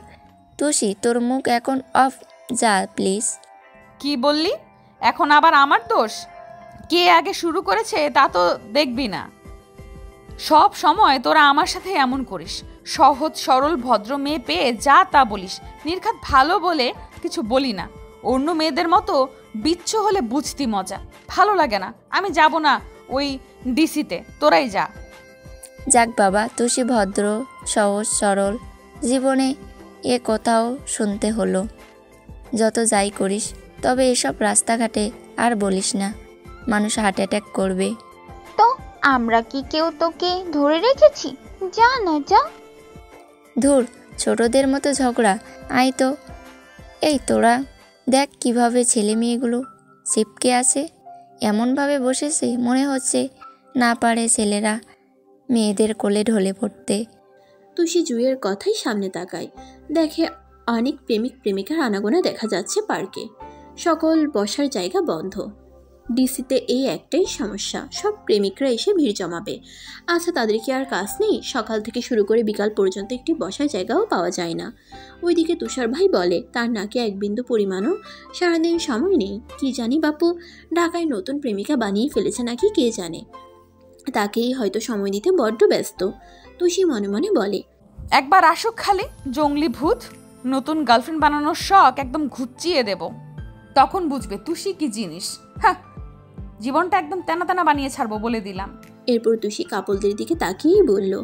তুষি, তোর মুখ এখন অফ, যা প্লিজ। কি বললি? এখন আবার আমার দোষ? কে আগে শুরু করেছে তা তো দেখবি না। সব সময় তোরা আমার সাথে এমন করিস। সহজ সরল ভদ্র মেয়ে পেয়ে যা তা বলিস, নির্ঘাত ভালো বলে কিছু বলি না। অন্য মেয়েদের মতো বিচ্ছ হলে বুঝতি মজা, ভালো লাগে না। আমি যাব না ওই ডিসিতে, তোরাই যা। যাক বাবা, তুষি ভদ্র, সহজ সরল, জীবনে এ কথাও শুনতে হলো। যত যাই করিস, তবে এসব রাস্তাঘাটে আর বলিস না, মানুষ হার্ট অ্যাটাক করবে। তো আমরা কি কেউ তোকে ধরে রেখেছি? যা না যা। ধুর, ছোটদের মতো ঝগড়া, আয় তো। এই তোরা দেখ কিভাবে ছেলে মেয়েগুলো চিপকে আছে, এমনভাবে বসেছে মনে হচ্ছে না পারে ছেলেরা মেয়েদের কোলে ঢলে পড়তে। তুষি জুইয়ের কথাই সামনে তাকায়, দেখে অনেক প্রেমিক প্রেমিকার আনাগোনা দেখা যাচ্ছে পার্কে। সকল বসার জায়গা বন্ধ। ডিসিতে এই একটাই সমস্যা, সব প্রেমিকরা এসে ভিড় জমাবে। আচ্ছা, তাদের কি আর কাজ নেই? সকাল থেকে শুরু করে বিকাল পর্যন্ত একটি বসার জায়গাও পাওয়া যায় না। ওইদিকে তুষার ভাই বলে তার নাকি এক বিন্দু পরিমাণও সারাদিন সময় নেই। কি জানি বাপু, ঢাকায় নতুন প্রেমিকা বানিয়ে ফেলেছে নাকি কে জানে, তাকেই হয়তো সময় দিতে বড্ড ব্যস্ত। তুষি মনে মনে বলে, একবার আসুক খালি জঙ্গলি ভূত, নতুন গার্লফ্রেন্ড বানানোর শখ একদম ঘুচিয়ে দেব, তখন বুঝবে তুষি কি জিনিস। হ্যাঁ, জীবনটা একদম তেনা তেনা বানিয়ে ছাড়বো বলে দিলাম। এরপর তুষি কাপলদের দিকে তাকিয়েই বলল,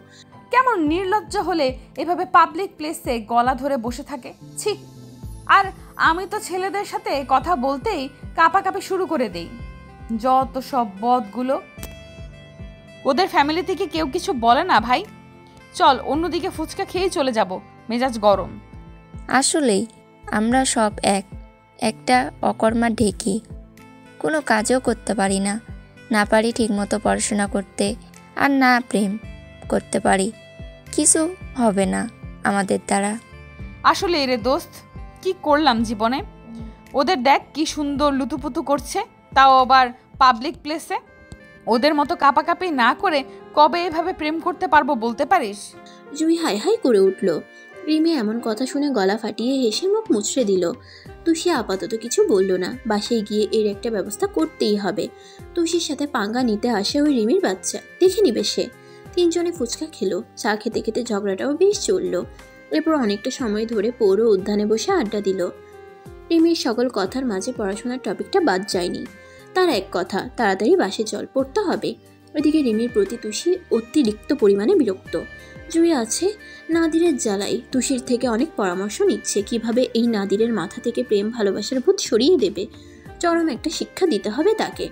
কেমন নির্লজ্জ হলে এভাবে পাবলিক প্লেসে গলা ধরে বসে থাকে, ছি। আর আমি তো ছেলেদের সাথে কথা বলতেই কাঁপাকাঁপি শুরু করে দেই। যত সব বদগুলো, ওদের ফ্যামিলি থেকে কেউ কিছু বলে না ভাই? চল অন্যদিকে ফুচকা খেয়েই চলে যাব, মেজাজ গরম। আসলেই আমরা সব একটা অকর্মা ঢেকি, কোনো কাজও করতে পারি না, না পারি ঠিকমতো পড়াশোনা করতে, আর না প্রেম করতে পারি। কিছু হবে না আমাদের দ্বারা। আসলে রে দোস্ত, কি করলাম জীবনে? ওদের দেখ কি সুন্দর লুতুপুতু করছে, তাও আবার পাবলিক প্লেসে। ওদের মতো কাপাকাপি না করে কবে এভাবে প্রেম করতে পারবো বলতে পারিস? জুই হাই হাই করে উঠল। রিমি এমন কথা শুনে গলা ফাটিয়ে হেসে মুখ মুচড়ে দিল। তুষি আপাতত কিছু বলল না। বাসায় গিয়ে এর একটা ব্যবস্থা করতেই হবে। তুষির সাথে পাঙ্গা নিতে আসে ওই রিমির বাচ্চা, দেখে নিবে সে। তিনজনে ফুচকা খেলো। চা খেতে খেতে ঝগড়াটাও বেশ চলল। এরপর অনেকটা সময় ধরে পৌর উদ্যানে বসে আড্ডা দিল। রিমির সকল কথার মাঝে পড়াশোনার টপিকটা বাদ যায়নি। তার এক কথা, তাড়াতাড়ি বাসে চল, পড়তে হবে। ওইদিকে রিমির প্রতি তুষি অতিরিক্ত পরিমাণে বিরক্ত। জুই আছে নাদিরের জ্বালাই, তুষির থেকে অনেক পরামর্শ নিচ্ছে কিভাবে এই নাদিরের মাথা থেকে প্রেম ভালোবাসার ভূত সরিয়ে দেবে। চরম একটা শিক্ষা দিতে হবে তাকে।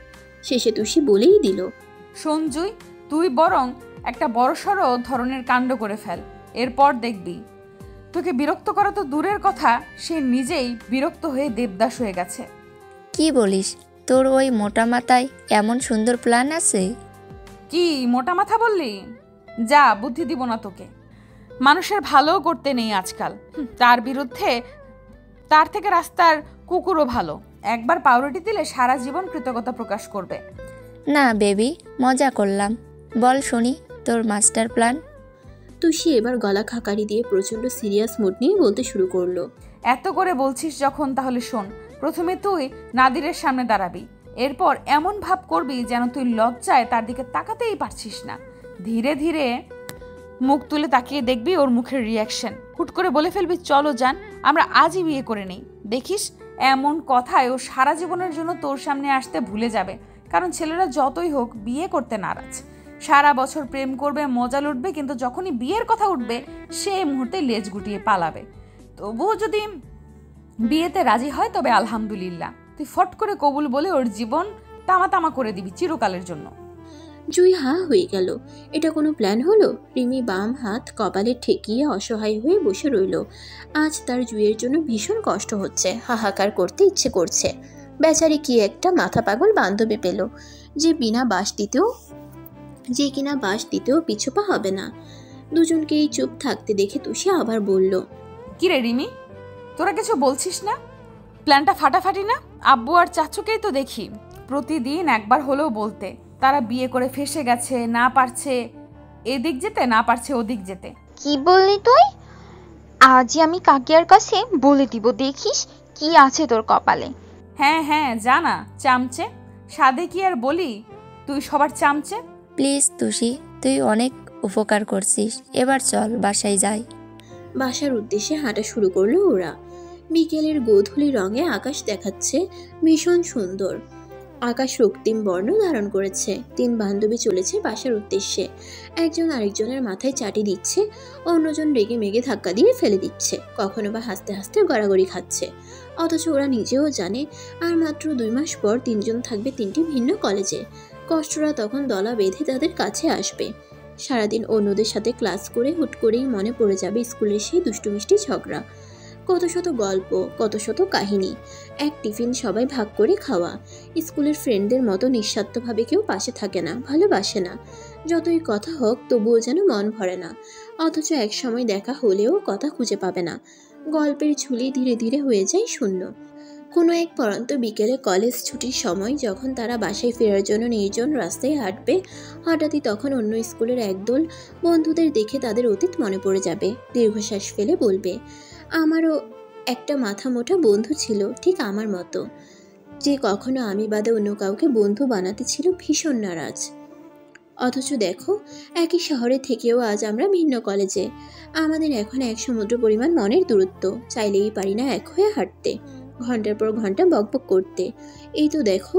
শেষে তুষি বলেই দিল, শোন জুই, তুই বরং একটা বড়সড় ধরনের কাণ্ড করে ফেল, এরপর দেখবি তোকে বিরক্ত করা তো দূরের কথা, সে নিজেই বিরক্ত হয়ে দেবদাস হয়ে গেছে। কি বলিস? তোর ওই মোটা মাথায় এমন সুন্দর প্ল্যান আছে? কি মোটা মাথা বললি? যা, বুদ্ধি দিব না তোকে। মানুষের ভালো করতে নেই আজকাল। তার বিরুদ্ধে তার থেকে রাস্তার কুকুরও ভালো। একবার পাউরুটি দিলে সারা জীবন কৃতজ্ঞতা প্রকাশ করবে। না বেবি, মজা করলাম। বল শুনি তোর মাস্টার প্ল্যান। তুষি এবার গলা খাকারি দিয়ে প্রচণ্ড সিরিয়াস মুড নিয়ে বলতে শুরু করলো। এত করে বলছিস যখন, তাহলে শোন। প্রথমে তুই নাদিরের সামনে দাঁড়াবি। এরপর এমন ভাব করবি যেন তুই লজ্জায় তার দিকে তাকাতেই পারছিস না। ধীরে ধীরে মুখ তুলে তাকিয়ে দেখবি ওর মুখের রিয়াকশন। হুট করে বলে ফেলবি, চলো যান, আমরা আজই বিয়ে করে নেই। দেখিস এমন কথায় ও সারা জীবনের জন্য তোর সামনে আসতে ভুলে যাবে। কারণ ছেলেরা যতই হোক বিয়ে করতে নারাজ। সারা বছর প্রেম করবে, মজা লুটবে, কিন্তু যখনই বিয়ের কথা উঠবে সেই মুহূর্তে লেজ গুটিয়ে পালাবে। তবুও যদি বিয়েতে রাজি হয় তবে আলহামদুলিল্লাহ, তুই ফট করে কবুল বলে ওর জীবন তামা তামা করে দিবি চিরকালের জন্য। জুই হা হয়ে গেল। এটা কোনো প্ল্যান হলো? রিমি বাম হাত কপালে ঠেকিয়ে অসহায় হয়ে বসে রইল। আজ তার জুইয়ের জন্য ভীষণ কষ্ট হচ্ছে, হাহাকার করতে ইচ্ছে করছে। বেচারি কি একটা মাথা পাগল বান্ধবী পেল, যে কিনা বাস দিতেও পিছুপা হবে না। দুজনকেই চুপ থাকতে দেখে তুষি আবার বলল, কিরে রিমি, তোরা কিছু বলছিস না? প্ল্যানটা ফাটাফাটি না? আব্বু আর চাচুকেই তো দেখি প্রতিদিন একবার হলেও বলতে তারা বিয়ে করে ফেসে গেছে, না পারছে এদিক যেতে, না পারছে ওদিক যেতে। কি বললি তুই? আজই আমি কাকিয়ার কাছে বলে দিব, দেখিস কি আছে তোর কপালে। হ্যাঁ হ্যাঁ, জানা চামচে। সাদে কি আর বলি, তুই সবার চামচে। প্লিজ তুষি, তুই অনেক উপকার করছিস, এবার চল বাসায় যাই। বাসার উদ্দেশ্যে হাঁটা শুরু করলো ওরা। বিকেলের গোধূলি রঙে আকাশ দেখাচ্ছে ভীষণ সুন্দর। আকাশ রক্তিম বর্ণ ধারণ করেছে। তিন বান্ধবী চলেছে বাসার উদ্দেশ্যে। একজন আরেকজনের মাথায় চাটি দিচ্ছে, অন্যজন রেগে মেগে ধাক্কা দিয়ে ফেলে দিচ্ছে, কখনো বা হাসতে হাসতে গড়াগড়ি খাচ্ছে। অথচ ওরা নিজেও জানে আর মাত্র 2 মাস পর তিনজন থাকবে তিনটি ভিন্ন কলেজে। কষ্টরা তখন দলা বেঁধে তাদের কাছে আসবে। সারাদিন অন্যদের সাথে ক্লাস করে হুট করেই মনে পড়ে যাবে স্কুলের সেই দুষ্টু মিষ্টি ঝগড়া। কত শত গল্প, কত শত কাহিনী। এক টিফিন সবাই ভাগ করে খাওয়া। স্কুলের ফ্রেন্ডদের মতো নিঃস্বার্থভাবে কেউ পাশে থাকে না, ভালোবাসে না। যতই কথা হোক তবুও যেন মন ভরে না। অথচ এক সময় দেখা হলেও কথা খুঁজে পাবে না। গল্পের ঝুলি ধীরে ধীরে হয়ে যায় শূন্য। কোনো এক পরন্ত বিকেলে কলেজ ছুটির সময় যখন তারা বাসায় ফেরার জন্য নির্জন রাস্তায় হাঁটবে, হঠাৎই তখন অন্য স্কুলের একদল বন্ধুদের দেখে তাদের অতীত মনে পড়ে যাবে। দীর্ঘশ্বাস ফেলে বলবে, আমারও একটা মাথা মোটা বন্ধু ছিল ঠিক আমার মতো, যে কখনো আমি বাদে অন্য কাউকে বন্ধু বানাতে ছিল ভীষণ নারাজ। অথচ দেখো, একই শহরে থেকেও আজ আমরা ভিন্ন কলেজে। আমাদের এখন এক সমুদ্র পরিমাণ মনের দূরত্ব। চাইলেই পারি না এক হয়ে হাঁটতে, ঘন্টার পর ঘন্টা বকবক করতে। এই তো দেখো,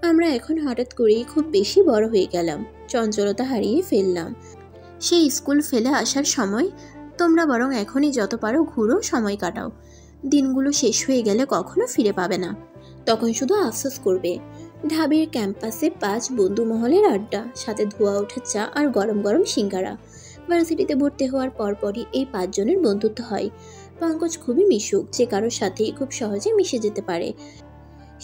আমরা এখন হঠাৎ করেই খুব বেশি বড় হয়ে গেলাম, চঞ্চলতা হারিয়ে ফেললাম। সেই স্কুল ফেলে আসার সময় তোমরা বরং এখনই যত পারো ঘুরো, সময় কাটাও। দিনগুলো শেষ হয়ে গেলে কখনো ফিরে পাবে না, তখন শুধু আফসোস করবে। ঢাবির ক্যাম্পাসে 5 বন্ধু মহলের আড্ডা, সাথে ধোয়া ওঠা চা আর গরম গরম সিঙ্গারা। ভার্সিটিতে ভর্তি হওয়ার পরপরই এই 5 জনের বন্ধুত্ব হয়। পঙ্কজ খুবই মিশুক, যে কারোর সাথেই খুব সহজে মিশে যেতে পারে।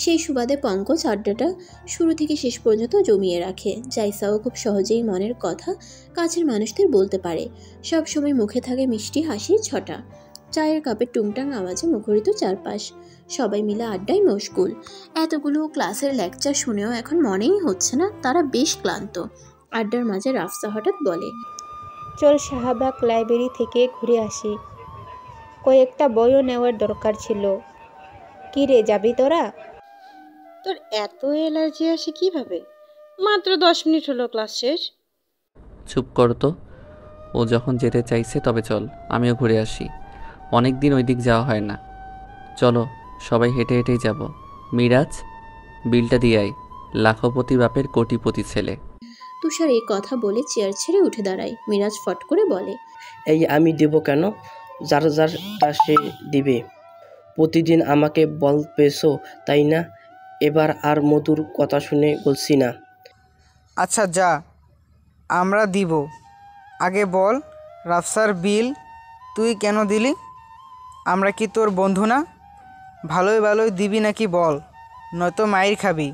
সেই সুবাদে পঙ্কজ আড্ডাটা শুরু থেকে শেষ পর্যন্ত জমিয়ে রাখে। জাইসাও খুব সহজেই মনের কথা কাছের মানুষদের বলতে পারে। সব সময় মুখে থাকে মিষ্টি হাসির ছটা। চায়ের কাপের টুংটাং আওয়াজে মুখরিত চারপাশ। সবাই মিলে আড্ডায় মশগুল। এতগুলো ক্লাসের লেকচার শুনেও এখন মনেই হচ্ছে না, তারা বেশ ক্লান্ত। আড্ডার মাঝে রাফসা হঠাৎ বলে, চল শাহবাগ লাইব্রেরি থেকে ঘুরে আসি, কয়েকটা বইও নেওয়ার দরকার ছিল। কি রে, যাবি তোরা? তোর এত অ্যালার্জি আসে কিভাবে? মাত্র 10 মিনিট হলো ক্লাস শেষ। চুপ কর তো, ও যখন যেতে চাইছে তবে চল, আমিও ঘুরে আসি। অনেক দিন ওই দিক যাওয়া হয় না। চলো সবাই হেঁটে হেঁটেই যাব। মিরাজ, বিলটা দিয়ে আয়, লাখপতি বাপের কোটিপতি ছেলে। তুষার এই কথা বলে চেয়ার ছেড়ে উঠে দাঁড়ায়। মিরাজ ফট করে বলে, এই আমি দেব কেন? যার যারটা সে দিবে। প্রতিদিন আমাকে বল পেয়েছো তাই না? এবার আর মধুর কথা শুনে বলছি না। আচ্ছা যা, আমরা দিব। আগে বল, রাফসার বিল তুই কেন দিলি? আমরা কি তোর বন্ধু না? ভালোই ভালোই দিবি নাকি বল, নয়তো মাইর খাবি।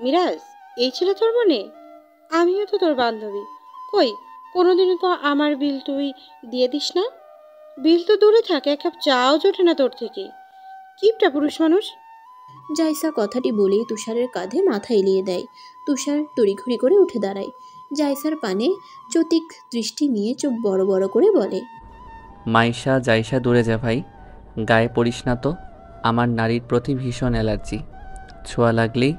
মিরাজ, এই ছিল তোর মনে? আমিও তো তোর বান্ধবী। কই, কোনোদিনও তো আমার বিল তুই দিয়ে দিস না। বিল তো দূরে থাকে, এক কাপ চাও জোটে না তোর থেকে। কিপটা পুরুষ মানুষ। জাইসা কথাটি বলেই তুষারের কাঁধে মাথা এলিয়ে দেয়। তুষার তড়িঘড়ি করে উঠে দাঁড়ায়। জাইসার পানে চতিক দৃষ্টি নিয়ে চোখ বড় বড় করে বলে, মাইশা জাইশা দূরে যা ভাই, গায়ে পড়িস না তো। আমার নারীর প্রতি ভীষণ অ্যালার্জি, ছোঁয়া লাগলেই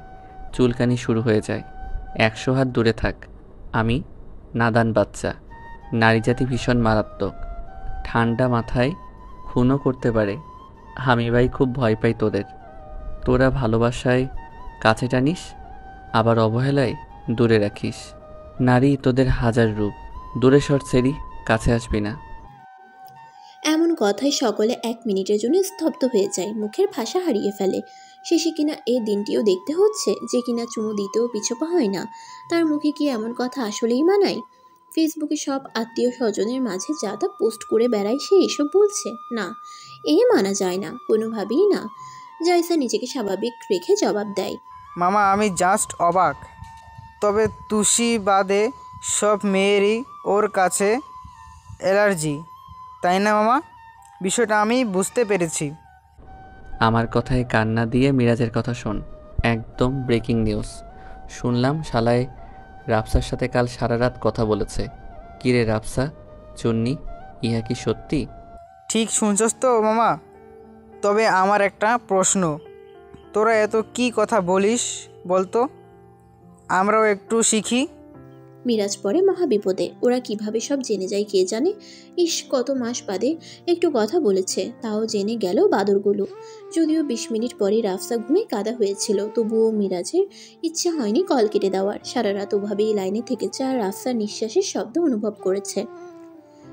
চুলকানি শুরু হয়ে যায়। 100 হাত দূরে থাক। আমি নাদান বাচ্চা, নারী জাতি ভীষণ মারাত্মক, ঠান্ডা মাথায় খুনও করতে পারে। আমি ভাই খুব ভয় পাই তোদের। তোরা ভালোবাসায় কাছে টানিস, আবার অবহেলায় দূরে রাখিস। নারী তোদের হাজার রূপ, দূরে সর সেরি, কাছে আসবি না। এমন কথায় সকলে 1 মিনিটের জন্য স্তব্ধ হয়ে যায়, মুখের ভাষা হারিয়ে ফেলে। শেষে কিনা এই দিনটিও দেখতে হচ্ছে যে কিনা চুমু দিতেও পিছপা হয় না। তার মুখে কি এমন কথা আসলেই মানায়? ফেসবুকে সব আত্মীয় স্বজনের মাঝে যা তা পোস্ট করে বেড়ায়, সে এসব বলছে না, এ মানা যায় না, কোনোভাবেই না। জাইসা নিজেকে স্বাভাবিক রেখে জবাব দেয়, মামা আমি জাস্ট অবাক। তবে তুষি বাদে সব মেয়েরই ওর কাছে অ্যালার্জি, তাই না মামা? বিষয়টা আমি বুঝতে পেরেছি। আমার কথায় কান্না দিয়ে মিরাজের কথা শোন। একদম ব্রেকিং নিউজ শুনলাম, শালায় রাফসার সাথে কাল সারা রাত কথা বলেছে। কিরে রাফসা, চুন্নি, ইহা কি সত্যি? ঠিক শুনছস তো মামা? তবে আমার একটা প্রশ্ন, তোরা এত কি কথা বলিস বলতো, আমরাও একটু শিখি। মিরাজ পড়ে মহাবিপদে। ওরা কিভাবে সব জেনে যায় কে জানে। ইস, কত মাস বাদে একটু কথা বলেছে, তাও জেনে গেল বাদরগুলো। যদিও 20 মিনিট পরে রাফসা ঘুমে কাদা হয়েছিল, তবুও মিরাজের ইচ্ছা হয়নি কল কেটে দেওয়ার। সারা রাত ওভাবেই লাইনে থেকেছে আর রাফসার নিঃশ্বাসের শব্দ অনুভব করেছে।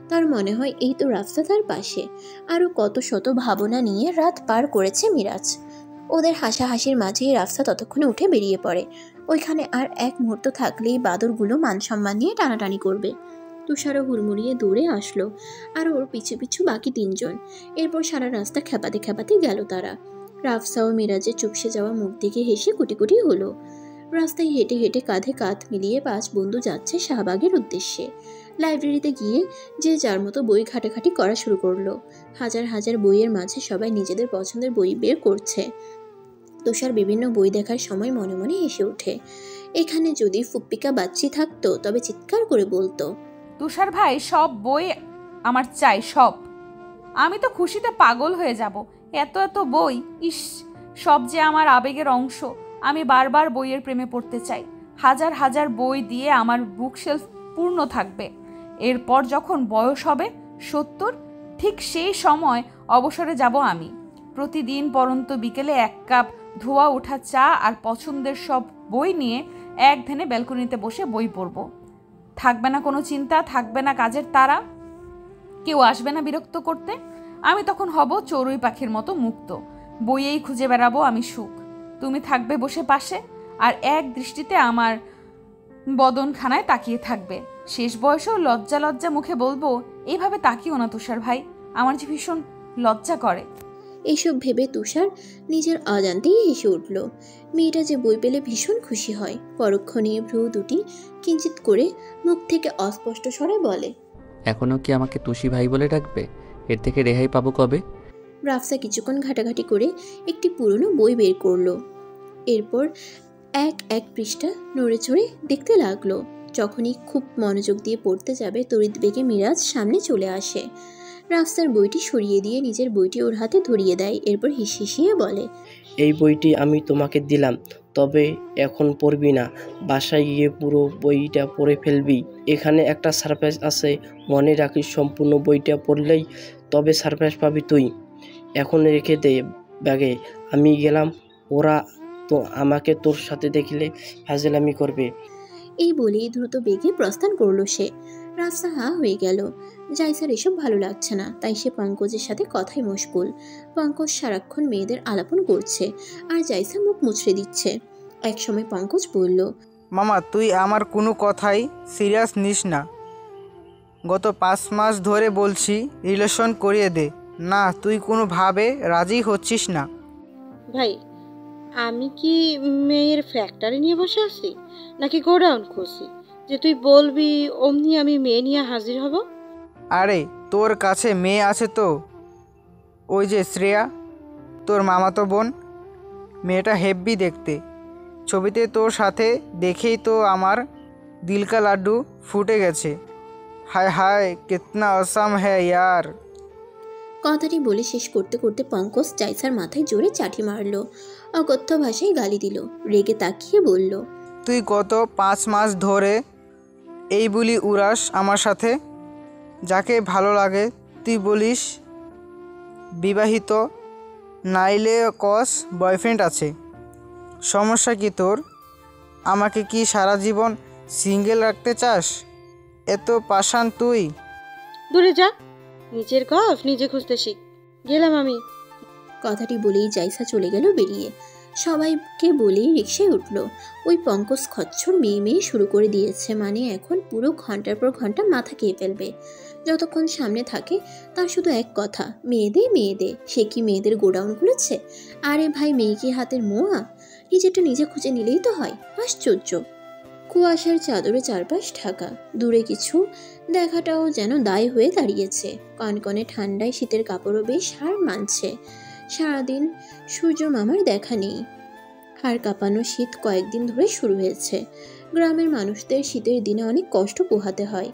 তার মনে হয় এই তো রাফসা তার পাশে। আরও কত শত ভাবনা নিয়ে রাত পার করেছে মিরাজ। ওদের হাসাহাসির মাঝেই রাফসা ততক্ষণে উঠে বেরিয়ে পড়ে। ওইখানে আর 1 মুহূর্ত থাকলেই বাদরগুলো মান সম্মান নিয়ে টানাটানি করবে। তুষারও হুড়মুড়িয়ে দৌড়ে আসলো, আর ওর পিছু পিছু বাকি 3 জন। এরপর সারা রাস্তা খেপাতে খেপাতে গেল তারা। রাফসা ও মিরাজের চুপসে যাওয়া মুখ দেখে হেসে কুটি কুটি হলো। রাস্তায় হেঁটে হেঁটে কাঁধে কাঁধ মিলিয়ে 5 বন্ধু যাচ্ছে শাহবাগের উদ্দেশ্যে। লাইব্রেরিতে গিয়ে যে যার মতো বই ঘাটাঘাটি করা শুরু করলো। হাজার হাজার বইয়ের মাঝে সবাই নিজেদের পছন্দের বই বের করছে। তুষার বিভিন্ন বই দেখার সময় মনে মনে হেসে ওঠে। এখানে যদি ফুপ্পিকা বাচ্চি থাকতো তবে চিৎকার করে বলতো, তুষার ভাই, সব বই আমার চাই, সব। আমি তো খুশিতে পাগল হয়ে যাব। এত এত বই, ইস, সব যে আমার আবেগের অংশ। আমি বারবার বইয়ের প্রেমে পড়তে চাই। হাজার হাজার বই দিয়ে আমার বুকশেলফ পূর্ণ থাকবে। এরপর যখন বয়স হবে 70, ঠিক সেই সময় অবসরে যাব আমি। প্রতিদিন পরন্ত বিকেলে 1 কাপ ধোয়া ওঠা চা আর পছন্দের সব বই নিয়ে এক ধ্যানে ব্যালকনিতে বসে বই পড়ব। থাকবে না কোনো চিন্তা, থাকবে না কাজের তাড়া, কেউ আসবে না বিরক্ত করতে। আমি তখন হব চড়ুই পাখির মতো মুক্ত। বইয়েই খুঁজে বেড়াবো আমি সুখ। তুমি থাকবে বসে পাশে, আর এক দৃষ্টিতে আমার বদনখানায় তাকিয়ে থাকবে। শেষ বয়সেও লজ্জা লজ্জা মুখে বলবো, এইভাবে তাকিও না তুষার ভাই, আমার যে ভীষণ লজ্জা করে। এইসব ভেবে তুষার নিজের অজান্তেই হেসে উঠল। মেয়েটা যে বই পেলে ভীষণ খুশি হয়। পরক্ষণে ভ্রু দুটি কিঞ্চিত করে মুখ থেকে অস্পষ্ট স্বরে বলে, এখনও কি আমাকে তুষি ভাই বলে ডাকবে? এর থেকে রেহাই পাবো কবে? রাফসা কিছুক্ষণ ঘাটাঘাটি করে একটি পুরনো বই বের করলো। এরপর এক এক পৃষ্ঠা নড়ে চড়ে দেখতে লাগলো। যখনই খুব মনোযোগ দিয়ে পড়তে যাবে তড়িৎ বেগে মিরাজ সামনে চলে আসে। রাফসার বইটি সরিয়ে দিয়ে নিজের বইটি ওর হাতে ধরিয়ে দেয়। এরপর হিসিয়ে বলে, এই বইটি আমি তোমাকে দিলাম, তবে এখন পড়বি না, বাসায় গিয়ে পুরো বইটা পড়ে ফেলবি। এখানে একটা সারপ্রাইজ আছে, মনে রাখিস সম্পূর্ণ বইটা পড়লেই তবে সারপ্রাইজ পাবি তুই। এখন রেখে দে ব্যাগে, আমি গেলাম, ওরা তো আমাকে তোর সাথে দেখলে ফাজলামি করবে। এই বলেই দ্রুত বেগে প্রস্থান করলো সে। রাফসা হা হয়ে গেল। জাইসার এসব ভালো লাগছে না, তাই সে পঙ্কজের সাথে কথায় মশগুল। পঙ্কজ সারাক্ষণ মেয়েদের আলাপন করছে আর জাইসা মুখ মুচড়ে দিচ্ছে। একসময় পঙ্কজ বলল, মামা তুই আমার কোনো কথাই সিরিয়াস নিস না। গত 5 মাস ধরে বলছি রিলেশন করিয়ে দে, না তুই কোনোভাবে রাজি হচ্ছিস না। ভাই, আমি কি মেয়ের ফ্যাক্টরি নিয়ে বসে আছি নাকি গোডাউন খুঁজছি যে তুই বলবি অমনি আমি মেয়ে নিয়ে হাজির হব? আরে তোর কাছে মেয়ে আছে তো, ওই যে শ্রেয়া, তোর মামাতো বোন। মেয়েটা হেব্বি দেখতে, ছবিতে তোর সাথে দেখেই তো আমার দিল কা লাড্ডু ফুটে গেছে। হায় হায় কিতনা অসাম হ্যায় ইয়ার। কথাটি বলে শেষ করতে করতে পঙ্কজ জাইসার মাথায় জোরে চাটি মারল। অকথ্য ভাষায় গালি দিল। রেগে তাকিয়ে বলল, তুই গত 5 মাস ধরে এই বলি উড়াস আমার সাথে। যাকে ভালো লাগে তুই বলিস বিবাহিত, নাইলে কস বয়ফ্রেন্ড আছে। সমস্যা কি তোর? আমাকে কি সারা জীবন সিঙ্গেল রাখতে চাস? এত পাষাণ তুই? দূরে যা, নিজের গফ নিজে খুঁজতে শিখ। গেলাম আমি। কথাটি বলেই জাইসা চলে গেল বেরিয়ে। সবাইকে বলেই রিকশায় উঠল। ওই পঙ্কজ খচ্চর মেয়ে মেয়ে শুরু করে দিয়েছে, মানে এখন পুরো ঘন্টার পর ঘন্টা মাথা খেয়ে ফেলবে। যতক্ষণ সামনে থাকে তার শুধু এক কথা, মেয়েদের। সে কি মেয়েদের গোডাউন খুলেছে? আরে ভাই, মেয়ে কি হাতের মোয়া? নিজেরটা নিজে খুঁজে নিলেই তো হয়। আশ্চর্য। কুয়াশার চাদরে চারপাশ ঢাকা, দূরে কিছু দেখাটাও যেন দায় হয়ে দাঁড়িয়েছে। কনকনে ঠান্ডায় শীতের কাপড়ও বেশ হার মানছে। সারাদিন সূর্য মামার দেখা নেই। হাড় কাঁপানো শীত কয়েকদিন ধরে শুরু হয়েছে। গ্রামের মানুষদের শীতের দিনে অনেক কষ্ট পোহাতে হয়।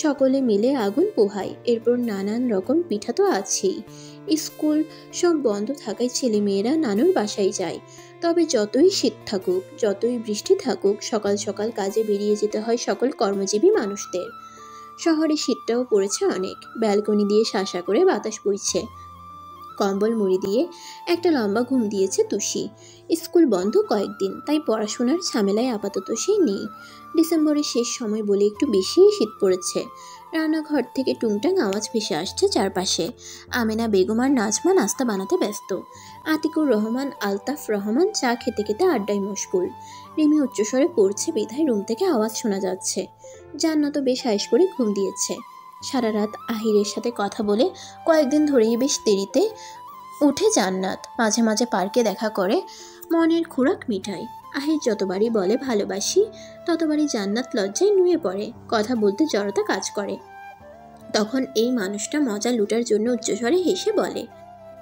সকলে মিলে আগুন পোহায়। এরপর নানান রকম পিঠা তো আছেই। স্কুল সব বন্ধ থাকায় ছেলে মেয়েরা নানুর বাসায় যায়। তবে যতই শীত থাকুক, যতই বৃষ্টি থাকুক, সকাল সকাল কাজে বেরিয়ে যেতে হয় সকল কর্মজীবী মানুষদের। শহরে শীতটাও পড়েছে অনেক। ব্যালকনি দিয়ে শাঁসা করে বাতাস বইছে। কম্বল মুড়ি দিয়ে একটা লম্বা ঘুম দিয়েছে তুষি। স্কুল বন্ধ কয়েকদিন, তাই পড়াশোনার ঝামেলায় আপাতত সে নেই। ডিসেম্বরের শেষ সময় বলে একটু বেশিই শীত পড়েছে। রান্নাঘর থেকে টুংটাং আওয়াজ ভেসে আসছে চারপাশে। আমেনা বেগম আর নাজমা নাস্তা বানাতে ব্যস্ত। আতিকুর রহমান, আলতাফ রহমান চা খেতে খেতে আড্ডায় মশগুল। রিমি উচ্চস্বরে পড়ছে বিধায় রুম থেকে আওয়াজ শোনা যাচ্ছে। জান্নাত বেশ আয়েশ করে ঘুম দিয়েছে। সারা রাত আহিরের সাথে কথা বলে কয়েকদিন ধরেই বেশ দেরিতে উঠে জান্নাত। মাঝে মাঝে পার্কে দেখা করে, মনের খোরাক মিঠাই। আহির যতবারই বলে ভালোবাসি, ততবারই জান্নাত লজ্জায় নুয়ে পড়ে। কথা বলতে জড়তা কাজ করে। তখন এই মানুষটা মজা লুটার জন্য উচ্চস্বরে হেসে বলে,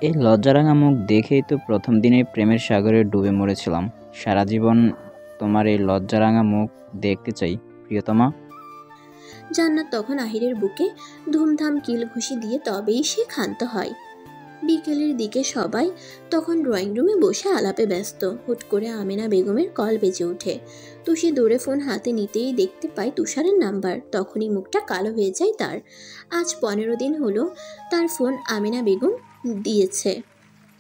এই লজ্জারাঙা মুখ দেখেই তো প্রথম দিনে প্রেমের সাগরে ডুবে মরেছিলাম। সারা জীবন তোমার এই লজ্জারাঙা মুখ দেখতে চাই প্রিয়তমা। জান্নাত তখন আহিরের বুকে ধুমধাম কিল ঘুষি দিয়ে তবেই সে ক্ষান্ত হয়। বিকেলের দিকে সবাই তখন ড্রয়িং রুমে বসে আলাপে ব্যস্ত। হুট করে আমেনা বেগমের কল বেজে ওঠে। তুষি দৌড়ে ফোন হাতে নিতেই দেখতে পায় তুষারের নাম্বার। তখনই মুখটা কালো হয়ে যায় তার। আজ 15 দিন হলো তার ফোন আমেনা বেগম দিয়েছে,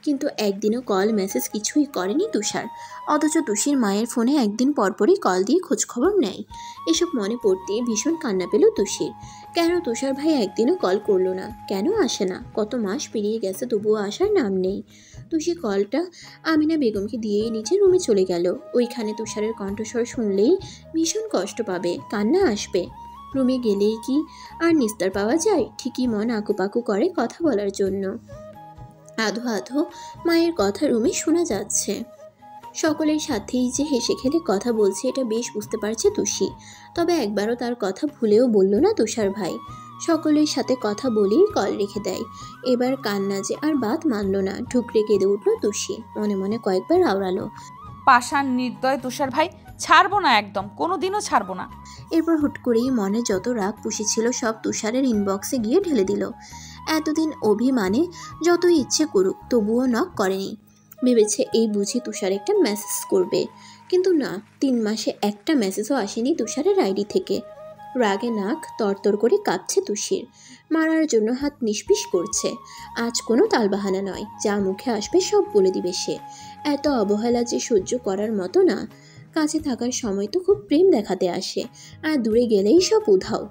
কিন্তু একদিনও কল মেসেজ কিছুই করেনি তুষার। অথচ তুষির মায়ের ফোনে একদিন পরপরই কল দিয়ে খোঁজখবর নেয়। এসব মনে পড়তেই ভীষণ কান্না পেল তুষির। কেন তুষার ভাই একদিনও কল করলো না? কেন আসে না? কত মাস পেরিয়ে গেছে, তবুও আসার নাম নেই। তুষি কলটা আমিনা বেগমকে দিয়েই নিজের রুমে চলে গেল। ওইখানে তুষারের কণ্ঠস্বর শুনলেই ভীষণ কষ্ট পাবে, কান্না আসবে। রুমে গেলেই কি আর নিস্তার পাওয়া যায়? ঠিকই মন আকুপাকু করে কথা বলার জন্য। আধো আধো মায়ের কথা রুমে শোনা যাচ্ছে। সকলের সাথেই যে হেসে খেলে কথা বলছে এটা বেশ বুঝতে পারছে তুষি। তবে একবারও তার কথা ভুলেও বলল না তুষার ভাই। সকলের সাথে কথা বলেই কল রেখে দেয়। এবার কান্না যে আর বাত মানল না, ঠুকরে কেঁদে উঠল তুষি। মনে মনে কয়েকবার আওড়ালো, পাষাণ নির্দয় তুষার ভাই, ছাড়বো না, একদম কোনোদিনও ছাড়বো না। এরপর হুট করেই মনে যত রাগ পুষেছিল সব তুষারের ইনবক্সে গিয়ে ঢেলে দিল। এতদিন অভিমানে যতই ইচ্ছে করুক তবুও নক করেনি। ভেবেছে এই বুঝি তুষার একটা মেসেজ করবে, কিন্তু না, 3 মাসে একটা মেসেজও আসেনি তুষারের আইডি থেকে। রাগে নাক তরতর করে কাঁপছে তুষির, মারার জন্য হাত নিষ্পিস করছে। আজ কোনো তালবাহানা নয়, যা মুখে আসবে সব বলে দিবে সে। এত অবহেলা যে সহ্য করার মতো না। কাছে থাকার সময় তো খুব প্রেম দেখাতে আসে, আর দূরে গেলেই সব উধাও।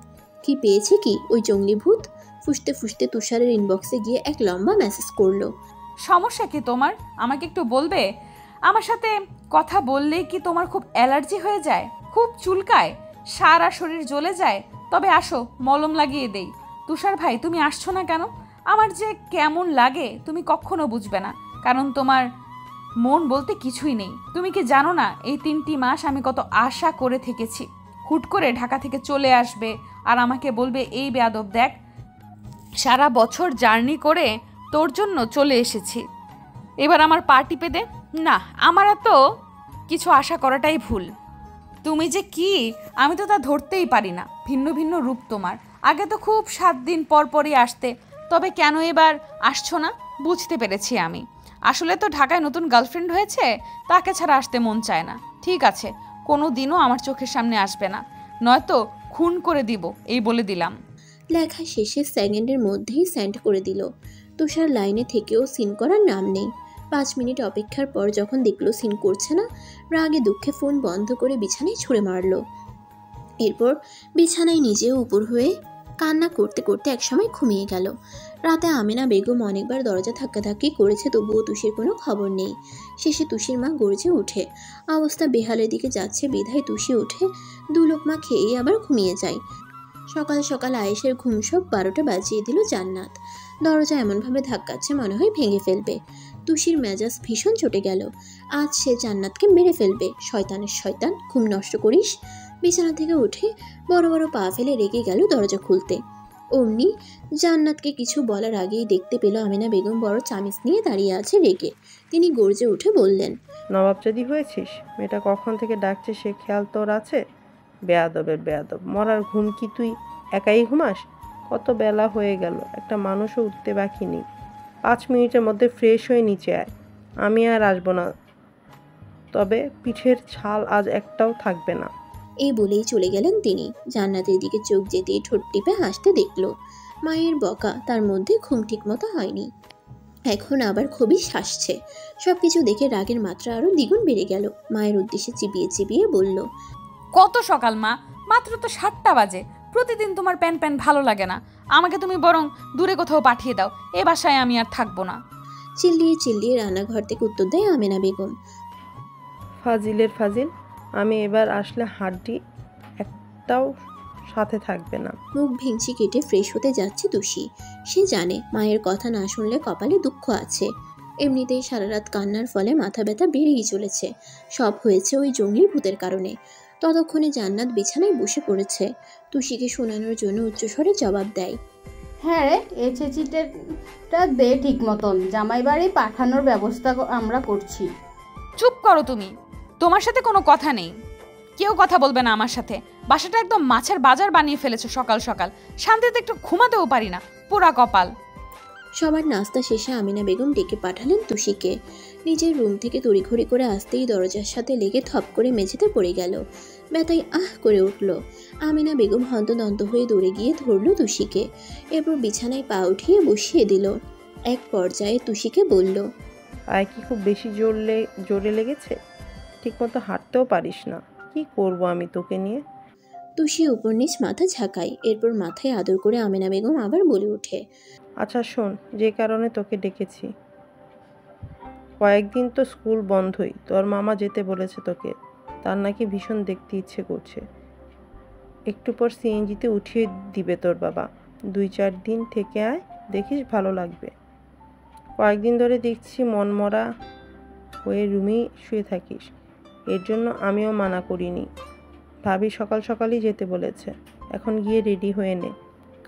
কি পেয়েছে কি ওই জঙ্গলি ভূত? ফুসতে ফুসতে তুষারের ইনবক্সে গিয়ে এক লম্বা মেসেজ করলো। সমস্যা কি তোমার? আমাকে একটু বলবে? আমার সাথে কথা বললেই কি তোমার খুব অ্যালার্জি হয়ে যায়, খুব চুলকায়, সারা শরীর জ্বলে যায়? তবে আসো, মলম লাগিয়ে দেই। তুষার ভাই, তুমি আসছো না কেন? আমার যে কেমন লাগে তুমি কখনো বুঝবে না, কারণ তোমার মন বলতে কিছুই নেই। তুমি কি জানো না এই 3টি মাস আমি কত আশা করে থেকেছি হুট করে ঢাকা থেকে চলে আসবে আর আমাকে বলবে, এই বেয়াদব দেখ, সারা বছর জার্নি করে তোর জন্য চলে এসেছি, এবার আমার পা টিপে দে। না, আমার এত কিছু আশা করাটাই ভুল। তুমি যে কি আমি তো তা ধরতেই পারি না। ভিন্ন ভিন্ন রূপ তোমার। আগে তো খুব 7 দিন পর পরই আসতে, তবে কেন এবার আসছো না বুঝতে পেরেছি আমি। আসলে তো ঢাকায় নতুন গার্লফ্রেন্ড হয়েছে, তাকে ছাড়া আসতে মন চায় না। ঠিক আছে, কোনো দিনও আমার চোখের সামনে আসবে না, নয়তো খুন করে দিব, এই বলে দিলাম। লেখা শেষে সেকেন্ডের মধ্যেই সেন্ড করে দিল। তুষার লাইনে থেকেও সিন করার নাম নেই। 5 মিনিট অপেক্ষার পর যখন দেখলো সিন করছে না, রাগে দুঃখে ফোন বন্ধ করে বিছানায় ছুঁড়ে মারলো। এরপর বিছানায় নিজেও উপর হয়ে কান্না করতে করতে একসময় ঘুমিয়ে গেল। রাতে আমেনা বেগম অনেকবার দরজা ধাক্কাধাক্কি করেছে, তবুও তুষির কোনো খবর নেই। শেষে তুষির মা গর্জে উঠে। অবস্থা বেহালের দিকে যাচ্ছে বিধায় তুষি উঠে 2 লোকমা খেয়ে আবার ঘুমিয়ে যায়। সকাল সকাল আয়েশের ঘুম সব 12টা বাজিয়ে দিল জান্নাত। দরজা এমনভাবে ধাক্কাচ্ছে মনে হয় ভেঙে ফেলবে। তুষির মেজাজ ভীষণ চটে গেল। আজ সে জান্নাতকে মেরে ফেলবে। শয়তানের শয়তান, ঘুম নষ্ট করিস। বিছানা থেকে উঠে বড় বড় পা ফেলে রেগে গেল দরজা খুলতে। অমনি জান্নাতকে কিছু বলার আগেই দেখতে পেল আমিনা বেগম বড় চামিচ নিয়ে দাঁড়িয়ে আছে রেগে। তিনি গর্জে উঠে বললেন, নবাবজাদি হয়েছিস? মেয়েটা কখন থেকে ডাকছে সে খেয়াল তোর আছে? বেয়াদবের বেয়াদব, মরার ঘুম কি তুই একাই ঘুমাস? কত বেলা হয়ে গেল, একটা মানুষও উঠতে বাকি নেই। 5 মিনিটের মধ্যে ফ্রেশ হয়ে নিচে আয়। আমি আর আসবো না, তবে পিঠের ছাল আজ একটাও থাকবে না। এই বলেই চলে গেলেন তিনি। জান্নাতের দিকে চোখ যেতেই ঠোঁট টিপে হাসতে দেখলো। মায়ের বকা, তার মধ্যে ঘুম ঠিক মতো হয়নি, এখন আবার খুবই হাসছে। সবকিছু দেখে রাগের মাত্রা আরো দ্বিগুণ বেড়ে গেল। মায়ের উদ্দেশ্যে চিবিয়ে চিবিয়ে বলল, কত সকাল মা, মাত্র তো 7টা বাজে। প্রতিদিন তোমার প্যান প্যান ভালো লাগে না, আমাকে তুমি বরং দূরে কোথাও পাঠিয়ে দাও, এ বাসায় আমি আর থাকবো না। চিল্লিয়ে চিল্লিয়ে রান্নাঘর থেকে উত্তর দেয় আমেনা বেগম। ফাজিলের ফাজিল, আমি এবার আসলে হাড্ডি একটাও সাথে থাকবে না। মুখ ভেঙচি কেটে ফ্রেশ হতে যাচ্ছে তুষি। সে জানে মায়ের কথা না শুনলে কপালে দুঃখ আছে। এমনিতেই সারা রাত কান্নার ফলে মাথা ব্যথা বেড়েই চলেছে। সব হয়েছে ওই জঙ্গলি ভূতের কারণে। ততক্ষণে জান্নাত বিছানায় বসে পড়েছে। তুষিকে শোনানোর জন্য উচ্চস্বরে জবাব দেয়, হ্যাঁ রে, এই চেঁচিটা দে ঠিক মতন, জামাই বাড়ি পাঠানোর ব্যবস্থা আমরা করছি। চুপ করো তুমি, তোমার সাথে কোনো কথা নেই। কেউ কথা বলবে না আমার সাথে। বাসাটা একদম মাছের বাজার বানিয়ে ফেলেছো সকাল সকাল, শান্তিতে একটু ঘুমাতেও পারি না, পোড়া কপাল। সবার নাস্তা শেষে আমিনা বেগম ডেকে পাঠালেন তুষিকে। নিজের রুম থেকে তড়িঘড়ি করে আসতেই দরজার সাথে লেগে থপ করে মেঝেতে পড়ে গেল। ব্যথায় আহ করে উঠল। আমিনা বেগম হন্তদন্ত হয়ে দৌড়ে গিয়ে ধরল তুষিকে। এরপর বিছানায় পা উঠিয়ে বসিয়ে দিল। এক পর্যায়ে তুষিকে বলল, পায়ে কি খুব বেশি জোরে লেগেছে? ঠিকমতো হাঁটতেও পারিস না, কি করব আমি তোকে নিয়ে? তুষি উপর নিচ মাথা ঝাঁকায়। এরপর মাথায় আদর করে আমিনা বেগম আবার বলে ওঠে, আচ্ছা শোন, যে কারণে তোকে ডেকেছি, কয়েকদিন তো স্কুল বন্ধই। তোর মামা যেতে বলেছে তোকে, তার নাকি ভীষণ দেখতে ইচ্ছে করছে। একটু পর সিএনজিতে উঠিয়ে দিবে তোর বাবা। 2-4 দিন থেকে আয়, দেখিস ভালো লাগবে। কয়েকদিন ধরে দেখছি মনমরা হয়ে রুমেই শুয়ে থাকিস, এর জন্য আমিও মানা করিনি। ভাবি সকাল সকালই যেতে বলেছে, এখন গিয়ে রেডি হয়ে নে।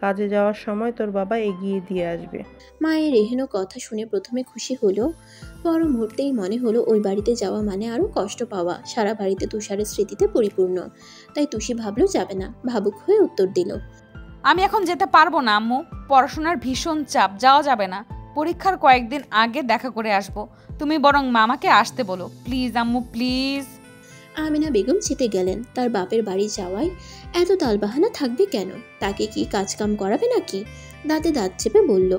কাজে যাওয়ার সময় তোর বাবা এগিয়ে দিয়ে আসবে। মায়ের এহেন কথা শুনে প্রথমে খুশি হলো, পর মুহূর্তেই মনে হলো ওই বাড়িতে যাওয়া মানে আরও কষ্ট পাওয়া। সারা বাড়িতে তুষারের স্মৃতিতে পরিপূর্ণ। তাই তুষি ভাবলো যাবে না, ভাবুক হয়ে উত্তর দিল, আমি এখন যেতে পারবো না আম্মু, পড়াশোনার ভীষণ চাপ, যাওয়া যাবে না। পরীক্ষার কয়েকদিন আগে দেখা করে আসবো। তুমি বরং মামাকে আসতে বলো, প্লিজ আম্মু প্লিজ। আমিনা বেগম চেতে গেলেন। তার বাপের বাড়ি যাওয়ায় এত তালবাহানা থাকবে কেন? তাকে কি কাজকাম করাবে নাকি? দাঁতে দাঁত চেপে বলল,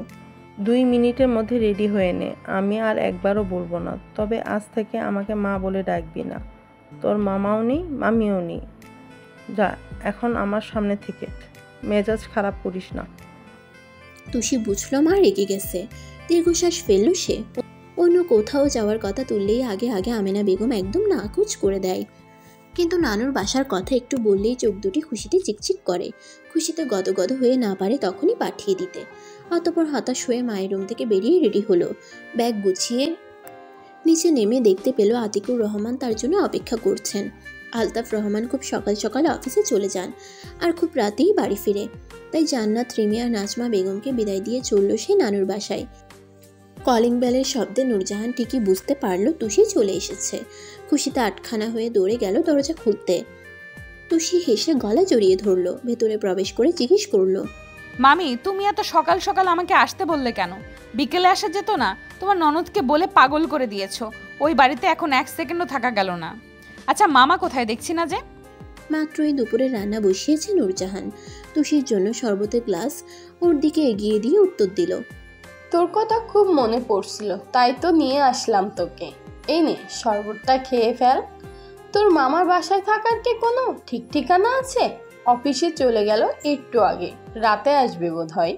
2 মিনিটের মধ্যে রেডি হয়ে নে। আমি আর একবারও বলবো না, তবে আজ থেকে আমাকে মা বলে ডাকবি না। তোর মামাও নেই, মামিও নেই। যা এখন আমার সামনে থেকে, মেজাজ খারাপ করিস না। তুষি বুঝল মা রেগে গেছে। দীর্ঘশ্বাস ফেলল সে। অন্য কোথাও যাওয়ার কথা তুললেই আগে আগে আমিনা বেগম একদম নাকুচ করে দেয়। কিন্তু নানুর বাসার কথা একটু বললেই চোখ দুটি খুশিতে চিকচিক করে। খুশিতে গদগদ হয়ে না পারে তখনই পাঠিয়ে দিতে। অতঃপর হতাশ হয়ে মায়ের রুম থেকে বেরিয়ে রেডি হলো। ব্যাগ গুছিয়ে নিচে নেমে দেখতে পেল আতিকুর রহমান তার জন্য অপেক্ষা করছেন। আলতাফ রহমান খুব সকাল সকাল অফিসে চলে যান আর খুব রাতেই বাড়ি ফিরে। তাই জান্নাত, রিমি আর নাজমা বেগমকে বিদায় দিয়ে চলল সে নানুর বাসায়। কলিং বেলের শব্দে নূরজাহান ঠিকই বুঝতে পারল তুষি চলে এসেছে। খুশিতে আটখানা হয়ে দৌড়ে গেল দরজা খুলতে। তুষি হেসে গলা জড়িয়ে ধরল। ভেতরে প্রবেশ করে জিজ্ঞেস করলো, মামি তুমি এত সকাল সকাল আমাকে আসতে বললে কেন? বিকেলে আসা যেত না? তোমার ননদকে বলে পাগল করে দিয়েছো। ওই বাড়িতে এখন 1 সেকেন্ডও থাকা গেল না। আচ্ছা মামা কোথায়, দেখছি না যে? মাত্রই দুপুরে রান্না বসিয়েছে নূরজাহান। তুষির জন্য শরবতের গ্লাস ওর দিকে এগিয়ে দিয়ে উত্তর দিল, তোর কথা খুব মনে পড়ছিল, তাই তো নিয়ে আসলাম তোকে। এই নে শরবতটা খেয়ে ফেল। তোর মামার বাসায় থাকার কি কোনো ঠিক ঠিকানা আছে? অফিসে চলে গেল একটু আগে, রাতে আসবে বোধহয়।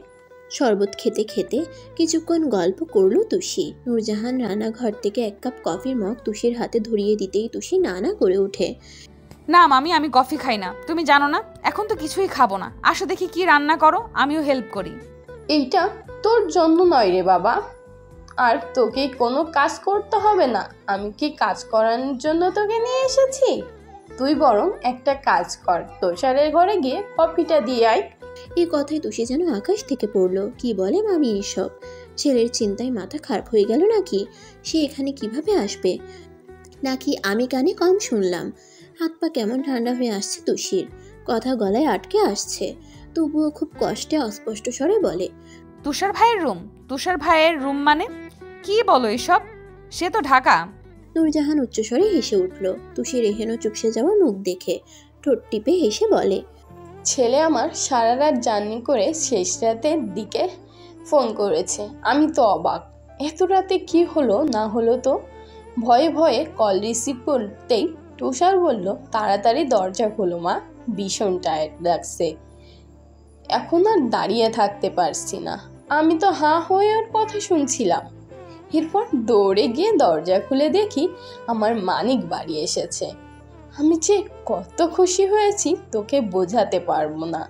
শরবত খেতে খেতে কিছুক্ষণ গল্প করলো তুষি। নূরজাহান রান্নাঘর থেকে 1 কাপ কফির মগ তুষির হাতে ধরিয়ে দিতেই তুষি না না করে ওঠে। না মামি, আমি কফি খাই না, তুমি জানো না। এখন তো কিছুই খাবো না, আসো দেখি কি রান্না করো, আমিও হেল্প করি। এইটা তোর জন্য নয় রে বাবা, আর তোকে কোনো কাজ করতে হবে না। আমি কি কাজ করানোর জন্য তোকে নিয়ে এসেছি? তুই বরং একটা কাজ কর, তুষারের ঘরে গিয়ে কফিটা দিয়ে আয়। এই কথায় তুষি যেন আকাশ থেকে পড়লো। কি বলে মামি এসব? ছেলের চিন্তায় মাথা খারাপ হয়ে গেল নাকি? সে এখানে কিভাবে আসবে? নাকি আমি কানে কম শুনলাম? হাত পা কেমন ঠান্ডা হয়ে আসছে তুষির। কথা গলায় আটকে আসছে। তবুও খুব কষ্টে অস্পষ্ট স্বরে বলে, তুষার ভাইয়ের রুম? তুষার ভাইয়ের রুম মানে কি বলো এসব? সে তো ঢাকা। নূরজাহান উচ্চস্বরে হেসে উঠল তুষির এহেন চুপসে যাওয়া মুখ দেখে। ঠোঁট টিপে হেসে বলে, ছেলে আমার সারা রাত জার্নি করে শেষ রাতের দিকে ফোন করেছে। আমি তো অবাক, এত রাতে কি হলো না হলো। তো ভয়ে ভয়ে কল রিসিভ করতেই তুষার বলল, তাড়াতাড়ি দরজা খোলো মা, ভীষণ টায়ার্ড লাগছে, এখন আর দাঁড়িয়ে থাকতে পারছি না। আমি তো হাঁ হয়ে ওর কথা শুনছিলাম। এরপর দৌড়ে গিয়ে দরজা খুলে দেখি আমার মানিক বাড়ি এসেছে। আমি যে কত খুশি হয়েছি তোকে বোঝাতে পারবো না।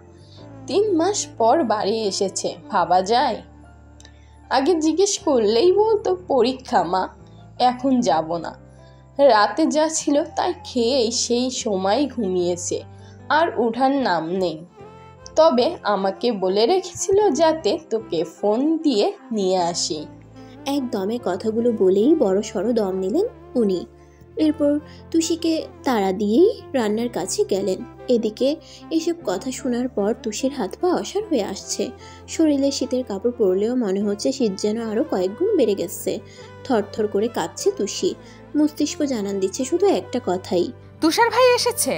3 মাস পর বাড়ি এসেছে, ভাবা যায়? আগে জিজ্ঞেস করলেই বলতো পরীক্ষা মা, এখন যাব না। রাতে যা ছিল তাই খেয়েই সেই সময় ঘুমিয়েছে, আর ওঠার নাম নেই। তবে আমাকে বলে রেখেছিল যাতে তোকে ফোন দিয়ে নিয়ে আসি। একদমে কথাগুলো বলেই বড় সড়ো দম নিলেন উনি। এরপর তুষিকে তাড়া দিয়েই রান্নার কাছে গেলেন। এদিকে এসব কথা শোনার পর তুষির হাত পা অসাড় হয়ে আসছে। শরীরে শীতের কাপড় পরলেও মনে হচ্ছে শীত যেন আরো কয়েক গুণ বেড়ে গেছে। থরথর করে কাঁপছে তুষি। মস্তিষ্ক জানান দিচ্ছে শুধু একটা কথাই, তুষার ভাই এসেছে।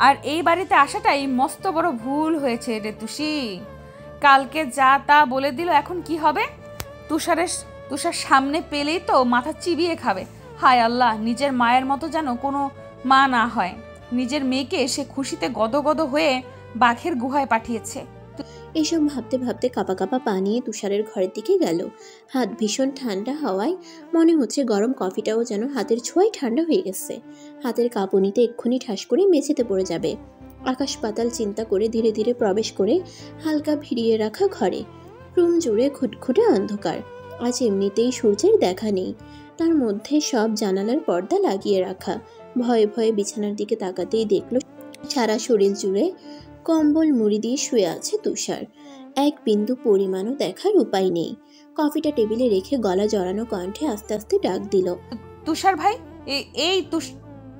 আর এই বাড়িতে আসাটাই মস্ত বড় ভুল হয়েছে রে তুষি। কালকে যা তা বলে দিল, এখন কি হবে? তুষার সামনে পেলেই তো মাথা চিবিয়ে খাবে। হায় আল্লাহ, নিজের মায়ের মতো যেন কোনো মা না হয়। নিজের মেয়েকে সে খুশিতে গদগদ হয়ে বাঘের গুহায় পাঠিয়েছে। এসব ভাবতে ভাবতে কাপা কাপা পা নিয়ে তুষারের ঘরের দিকে গেল। হাত ভীষণ ঠান্ডা হওয়ায় মনে হচ্ছে গরম কফিটাও যেন হাতের ছোঁয়ায় ঠান্ডা হয়ে গেছে। হাতের কাঁপুনিতে এক্ষুনি ঠাস করে মেঝেতে পড়ে যাবে। আকাশ পাতাল চিন্তা করে ধীরে ধীরে প্রবেশ করে হালকা ভিড়িয়ে রাখা ঘরে। রুম জুড়ে খুটখুটে অন্ধকার। আজ এমনিতেই সূর্যের দেখা নেই। তার মধ্যে সব জানালার পর্দা লাগিয়ে রাখা। ভয়ে ভয়ে বিছানার দিকে তাকাতেই দেখল সারা শরীর জুড়ে কম্বল মুড়ি দিয়ে শুয়ে আছে তুষার। এক বিন্দু পরিমাণও দেখার উপায় নেই। কফিটা টেবিলে রেখে গলা জড়ানো কণ্ঠে আস্তে আস্তে ডাক দিল, তুষার ভাই, এই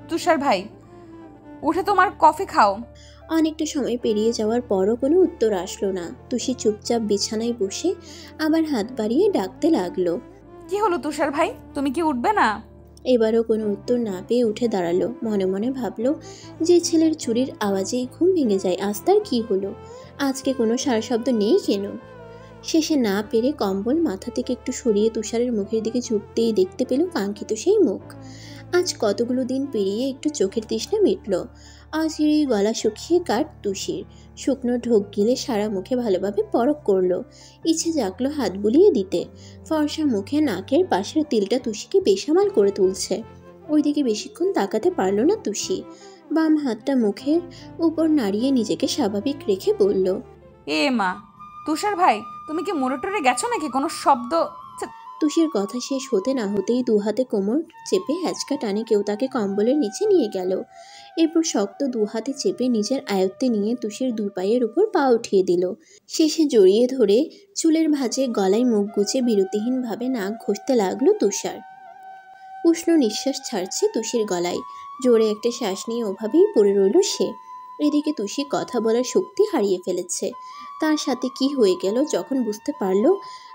তুষার ভাই, উঠে তোমার কফি খাও। অনেকটা সময় পেরিয়ে যাওয়ার পরও কোনো উত্তর আসলো না। তুষি চুপচাপ বিছানায় বসে আবার হাত বাড়িয়ে ডাকতে লাগলো, কি হলো তুষার ভাই, তুমি কি উঠবে না? এবারও কোনো উত্তর না পেয়ে উঠে দাঁড়ালো। মনে মনে ভাবলো, যে ছেলের চুরির আওয়াজেই ঘুম ভেঙে যায়, আজ তার কি হলো? আজকে কোনো সারা শব্দ নেই কেন? শেষে না পেরে কম্বল মাথা থেকে একটু সরিয়ে তুষারের মুখের দিকে ঝুঁকতেই দেখতে পেল কাঙ্ক্ষিত সেই মুখ। আজ কতগুলো দিন পেরিয়ে একটু চোখের তৃষ্ণা মিটল। অচিরেই গলা শুকিয়ে কাঠ তুষির। শুকনো ঢোক গিলে সারা মুখে ভালোভাবে পরক করলো। ইচ্ছে জাগলো হাত বুলিয়ে দিতে। ফর্সা মুখে নাকের পাশের তিলটা তুষিকে বেসামাল করে তুলছে। ওইদিকে বেশিক্ষণ তাকাতে পারল না তুষি। বাম হাতটা মুখের উপর নাড়িয়ে নিজেকে স্বাভাবিক রেখে বলল, এ মা, তুষার ভাই তুমি কি মোড়ে গেছো নাকি? কোনো শব্দ? তুষির কথা শেষ হতে না হতেই দু হাতে কোমর চেপে হ্যাচকা টানে কেউ তাকে কম্বলের নিচে নিয়ে গেল। এরপর শক্ত দু হাতে চেপে নিজের আয়ত্তে নিয়ে তুষির দুই পায়ের উপর পা উঠিয়ে দিল। শেষে জড়িয়ে ধরে চুলের ভাঁজে গলায় মুখ গুজে বিরতিহীনভাবে নাক ঘষতে লাগলো তুষার। উষ্ণ নিঃশ্বাস ছাড়ছে তুষির গলায়। জোরে একটা শ্বাস নিয়ে ওভাবেই পড়ে রইল সে। এদিকে তুষি কথা বলার শক্তি হারিয়ে ফেলেছে। তার সাথে কি হয়ে গেল যখন বুঝতে পারল,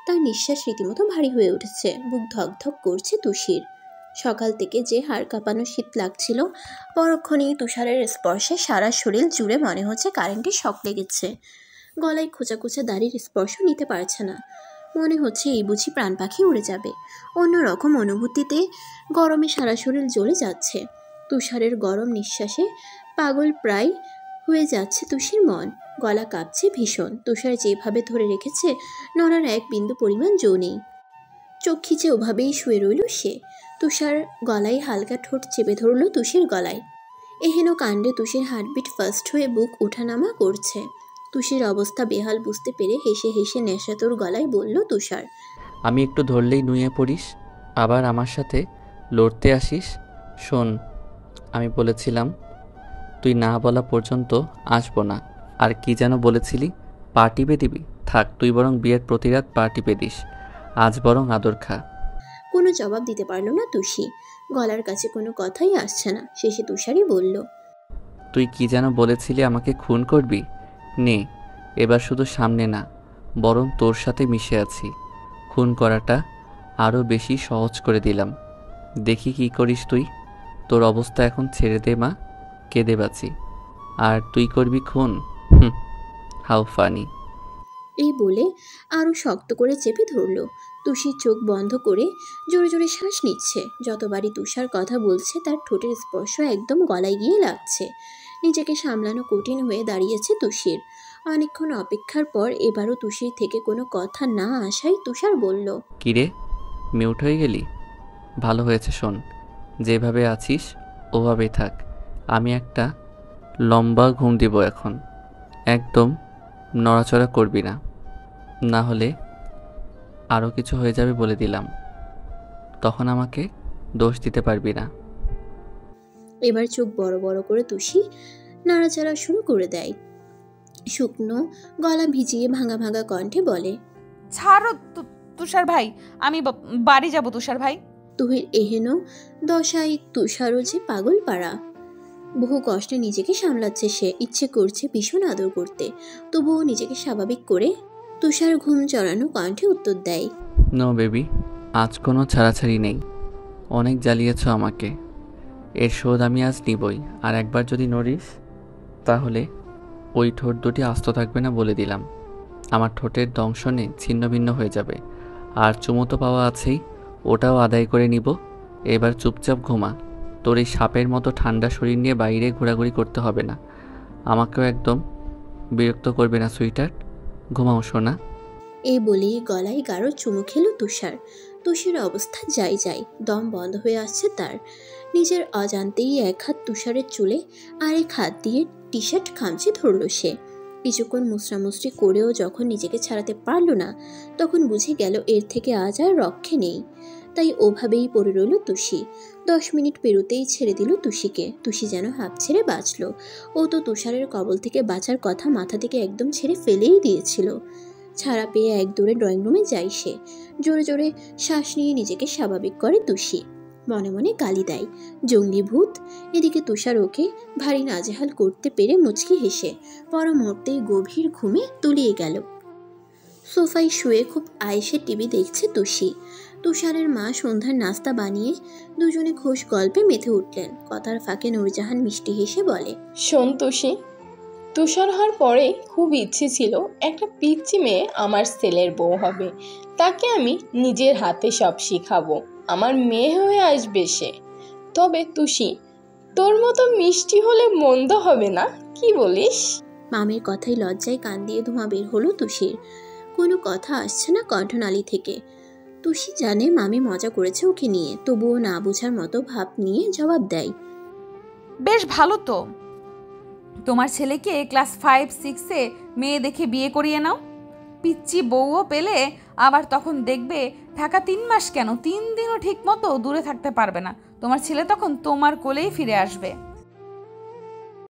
তার নিঃশ্বাস রীতিমতো ভারী হয়ে উঠেছে। বুক ধকধক করছে তুষির। সকাল থেকে যে হাড় কাঁপানো শীত লাগছিল, পরক্ষণেই তুষারের স্পর্শে সারা শরীর জুড়ে মনে হচ্ছে কারেন্টের শক লেগেছে। গলায় খোঁচা খোঁচা দাড়ির স্পর্শ নিতে পারছে না। মনে হচ্ছে এই বুঝি প্রাণ পাখি উড়ে যাবে। অন্যরকম অনুভূতিতে গরমে সারা শরীর জ্বলে যাচ্ছে। তুষারের গরম নিঃশ্বাসে পাগল প্রায় হয়ে যাচ্ছে তুষির মন। গলা কাঁপছে ভীষণ। তুষার যেভাবে ধরে রেখেছে, নড়ার এক বিন্দু পরিমাণ জো নেই। চোখ খিচে ওভাবেই শুয়ে রইল সে। তুষার গলায় হালকা ঠোঁট চেপে ধরল তুষির গলায়। এহেন কাণ্ডে তুষির হার্টবিট ফাস্ট হয়ে বুক ওঠানামা করছে। তুষির অবস্থা বেহাল বুঝতে পেরে হেসে হেসে নেশাতুর গলায় বলল তুষার, আমি একটু ধরলেই নুয়ে পড়িস, আবার আমার সাথে লড়তে আসিস। শোন, আমি বলেছিলাম তুই না বলা পর্যন্ত আসবো না। আর কি যেন বলেছিলি? পা টিপে দিবি? থাক, তুই বরং বিয়ের প্রতি রাত পা টিপে দিস। আজ বরং আদর খা। কোনো জবাব দিতে পারল না তুষি। গলার কাছে কোনো কথাই আসছে না। শেষে তুষারই বলল, তুই কি যেন বলেছিলি আমাকে খুন করবি? নে, এবার শুধু সামনে না, বরং তোর সাথে মিশে আছি। খুন করাটা আরও বেশি সহজ করে দিলাম। দেখি কি করিস তুই। তোর অবস্থা এখন ছেড়ে দে মা, কেঁদে বাঁচি। আর তুই করবি খুন? How funny. এই বলে আরও শক্ত করে চেপে ধরল। তুষির চোখ বন্ধ করে জোরে জোরে শ্বাস নিচ্ছে। যতবারই তুষার কথা বলছে, তার ঠোঁটের স্পর্শ একদম গলায় গিয়ে লাগছে। নিজেকে সামলানো কঠিন হয়ে দাঁড়িয়েছে তুষির। অনেকক্ষণ অপেক্ষার পর এবারও তুষির থেকে কোনো কথা না আসায় তুষার বলল, কিরে, মিউট হয়ে গেলি? ভালো হয়েছে। শোন, যেভাবে আছিস ওভাবেই থাক। আমি একটা লম্বা ঘুম দিব এখন। একদম নড়াচড়া করবি না, না হলে আরও কিছু হয়ে যাবে বলে দিলাম। তখন আমাকে দোষ দিতে পারবি না। এবার চোখ বড় বড় করে তুষি নাড়াচাড়া শুরু করে দেয়। শুকনো গলা ভিজিয়ে ভাঙা ভাঙা কণ্ঠে বলে, ছাড়ো তুষার ভাই, আমি বাড়ি যাব তুষার ভাই। তুহির এহেন দশায় তুষারও যে পাগল পাড়া। বহু কষ্টে নিজেকে সামলাচ্ছে সে। ইচ্ছে করছে ভীষণ আদর করতে, তবুও নিজেকে স্বাভাবিক করে তুষার ঘুম চড়ানো কণ্ঠে উত্তর দেয়, নো বেবি, আজ কোনো ছাড়াছাড়ি নেই। অনেক জ্বালিয়েছ আমাকে, এর শোধ আমি আজ নিবই। আর একবার যদি নড়িস, তাহলে ওই ঠোঁট দুটি আস্ত থাকবে না বলে দিলাম। আমার ঠোঁটের দংশনে ছিন্ন ভিন্ন হয়ে যাবে। আর চুমো তো পাওয়া আছেই, ওটাও আদায় করে নিব। এবার চুপচাপ ঘুমা। তোর এই সাপের মতো ঠান্ডা শরীর নিয়ে বাইরে ঘোরাঘুরি করতে হবে না। আমাকেও একদম বিরক্ত করবে না সুইটার। ঘুমাও সোনা। এই বলেই গলায় গাঢ় চুমু খেল তুষার। তুষার অবস্থা যাই যাই, দম বন্ধ হয়ে আসছে তার। নিজের অজান্তেই এক হাত তুষারের চুলে আর এক হাত দিয়ে টি শার্ট খামচে ধরল সে। কিছুক্ষণ মুচড়ামুচড়ি করেও যখন নিজেকে ছাড়াতে পারল না, তখন বুঝে গেল এর থেকে আজ আর রক্ষে নেই। তাই ওভাবেই পড়ে রইল তুষি। 10 মিনিট পেরোতেই ছেড়ে দিল তুষিকে। তুষি যেন হাঁপ ছেড়ে বাঁচল। ও তো তুষারের কবল থেকে বাঁচার কথা মাথা থেকে একদম ছেড়ে ফেলেই দিয়েছিল। ছাড়া পেয়ে এক দৌড়ে ড্রয়িং রুমে যায় সে। জোরে জোরে শ্বাস নিয়ে নিজেকে স্বাভাবিক করে তুষি। মনে মনে গালি দেয়, জঙ্গলি ভূত। এদিকে তুষার ওকে ভারী নাজেহাল করতে পেরে মুচকি হেসে পর মুহূর্তেই গভীর ঘুমে তলিয়ে গেল। সোফায় শুয়ে খুব আয়েসে টিভি দেখছে তুষি। তুষারের মা সন্ধ্যার নাস্তা বানিয়ে দুজনে খোশ গল্পে মেতে উঠলেন। কথার ফাঁকে নূরজাহান মিষ্টি হেসে বলে, শোন তুষি, তুষার হওয়ার পরে খুব ইচ্ছে ছিল একটা পিচ্চি মেয়ে আমার ছেলের বউ হবে, তাকে আমি নিজের হাতে সব শিখাবো, আমার মেয়ে হয়ে আসবে সে। তবে তুষি, তোর মতো মিষ্টি হলে মন্দ হবে না, কি বলিস? মামের কথায় লজ্জায় কান দিয়ে ধোঁয়া বের হলো তুষির। কোনো কথা আসছে না কণ্ঠনালী থেকে। তুষি জানে মামি মজা করেছে ওকে নিয়ে, তবুও না বোঝার মতো ভাব নিয়ে জবাব দেয়, বেশ ভালো তো, তোমার ছেলেকে ক্লাস 5-6-এ মেয়ে দেখে বিয়ে করিয়ে নাও। পিচ্চি বউও পেলে আবার তখন দেখবে থাকা 3 মাস কেন 3 দিনও ঠিক মতো দূরে থাকতে পারবে না। তোমার ছেলে তখন তোমার কোলেই ফিরে আসবে।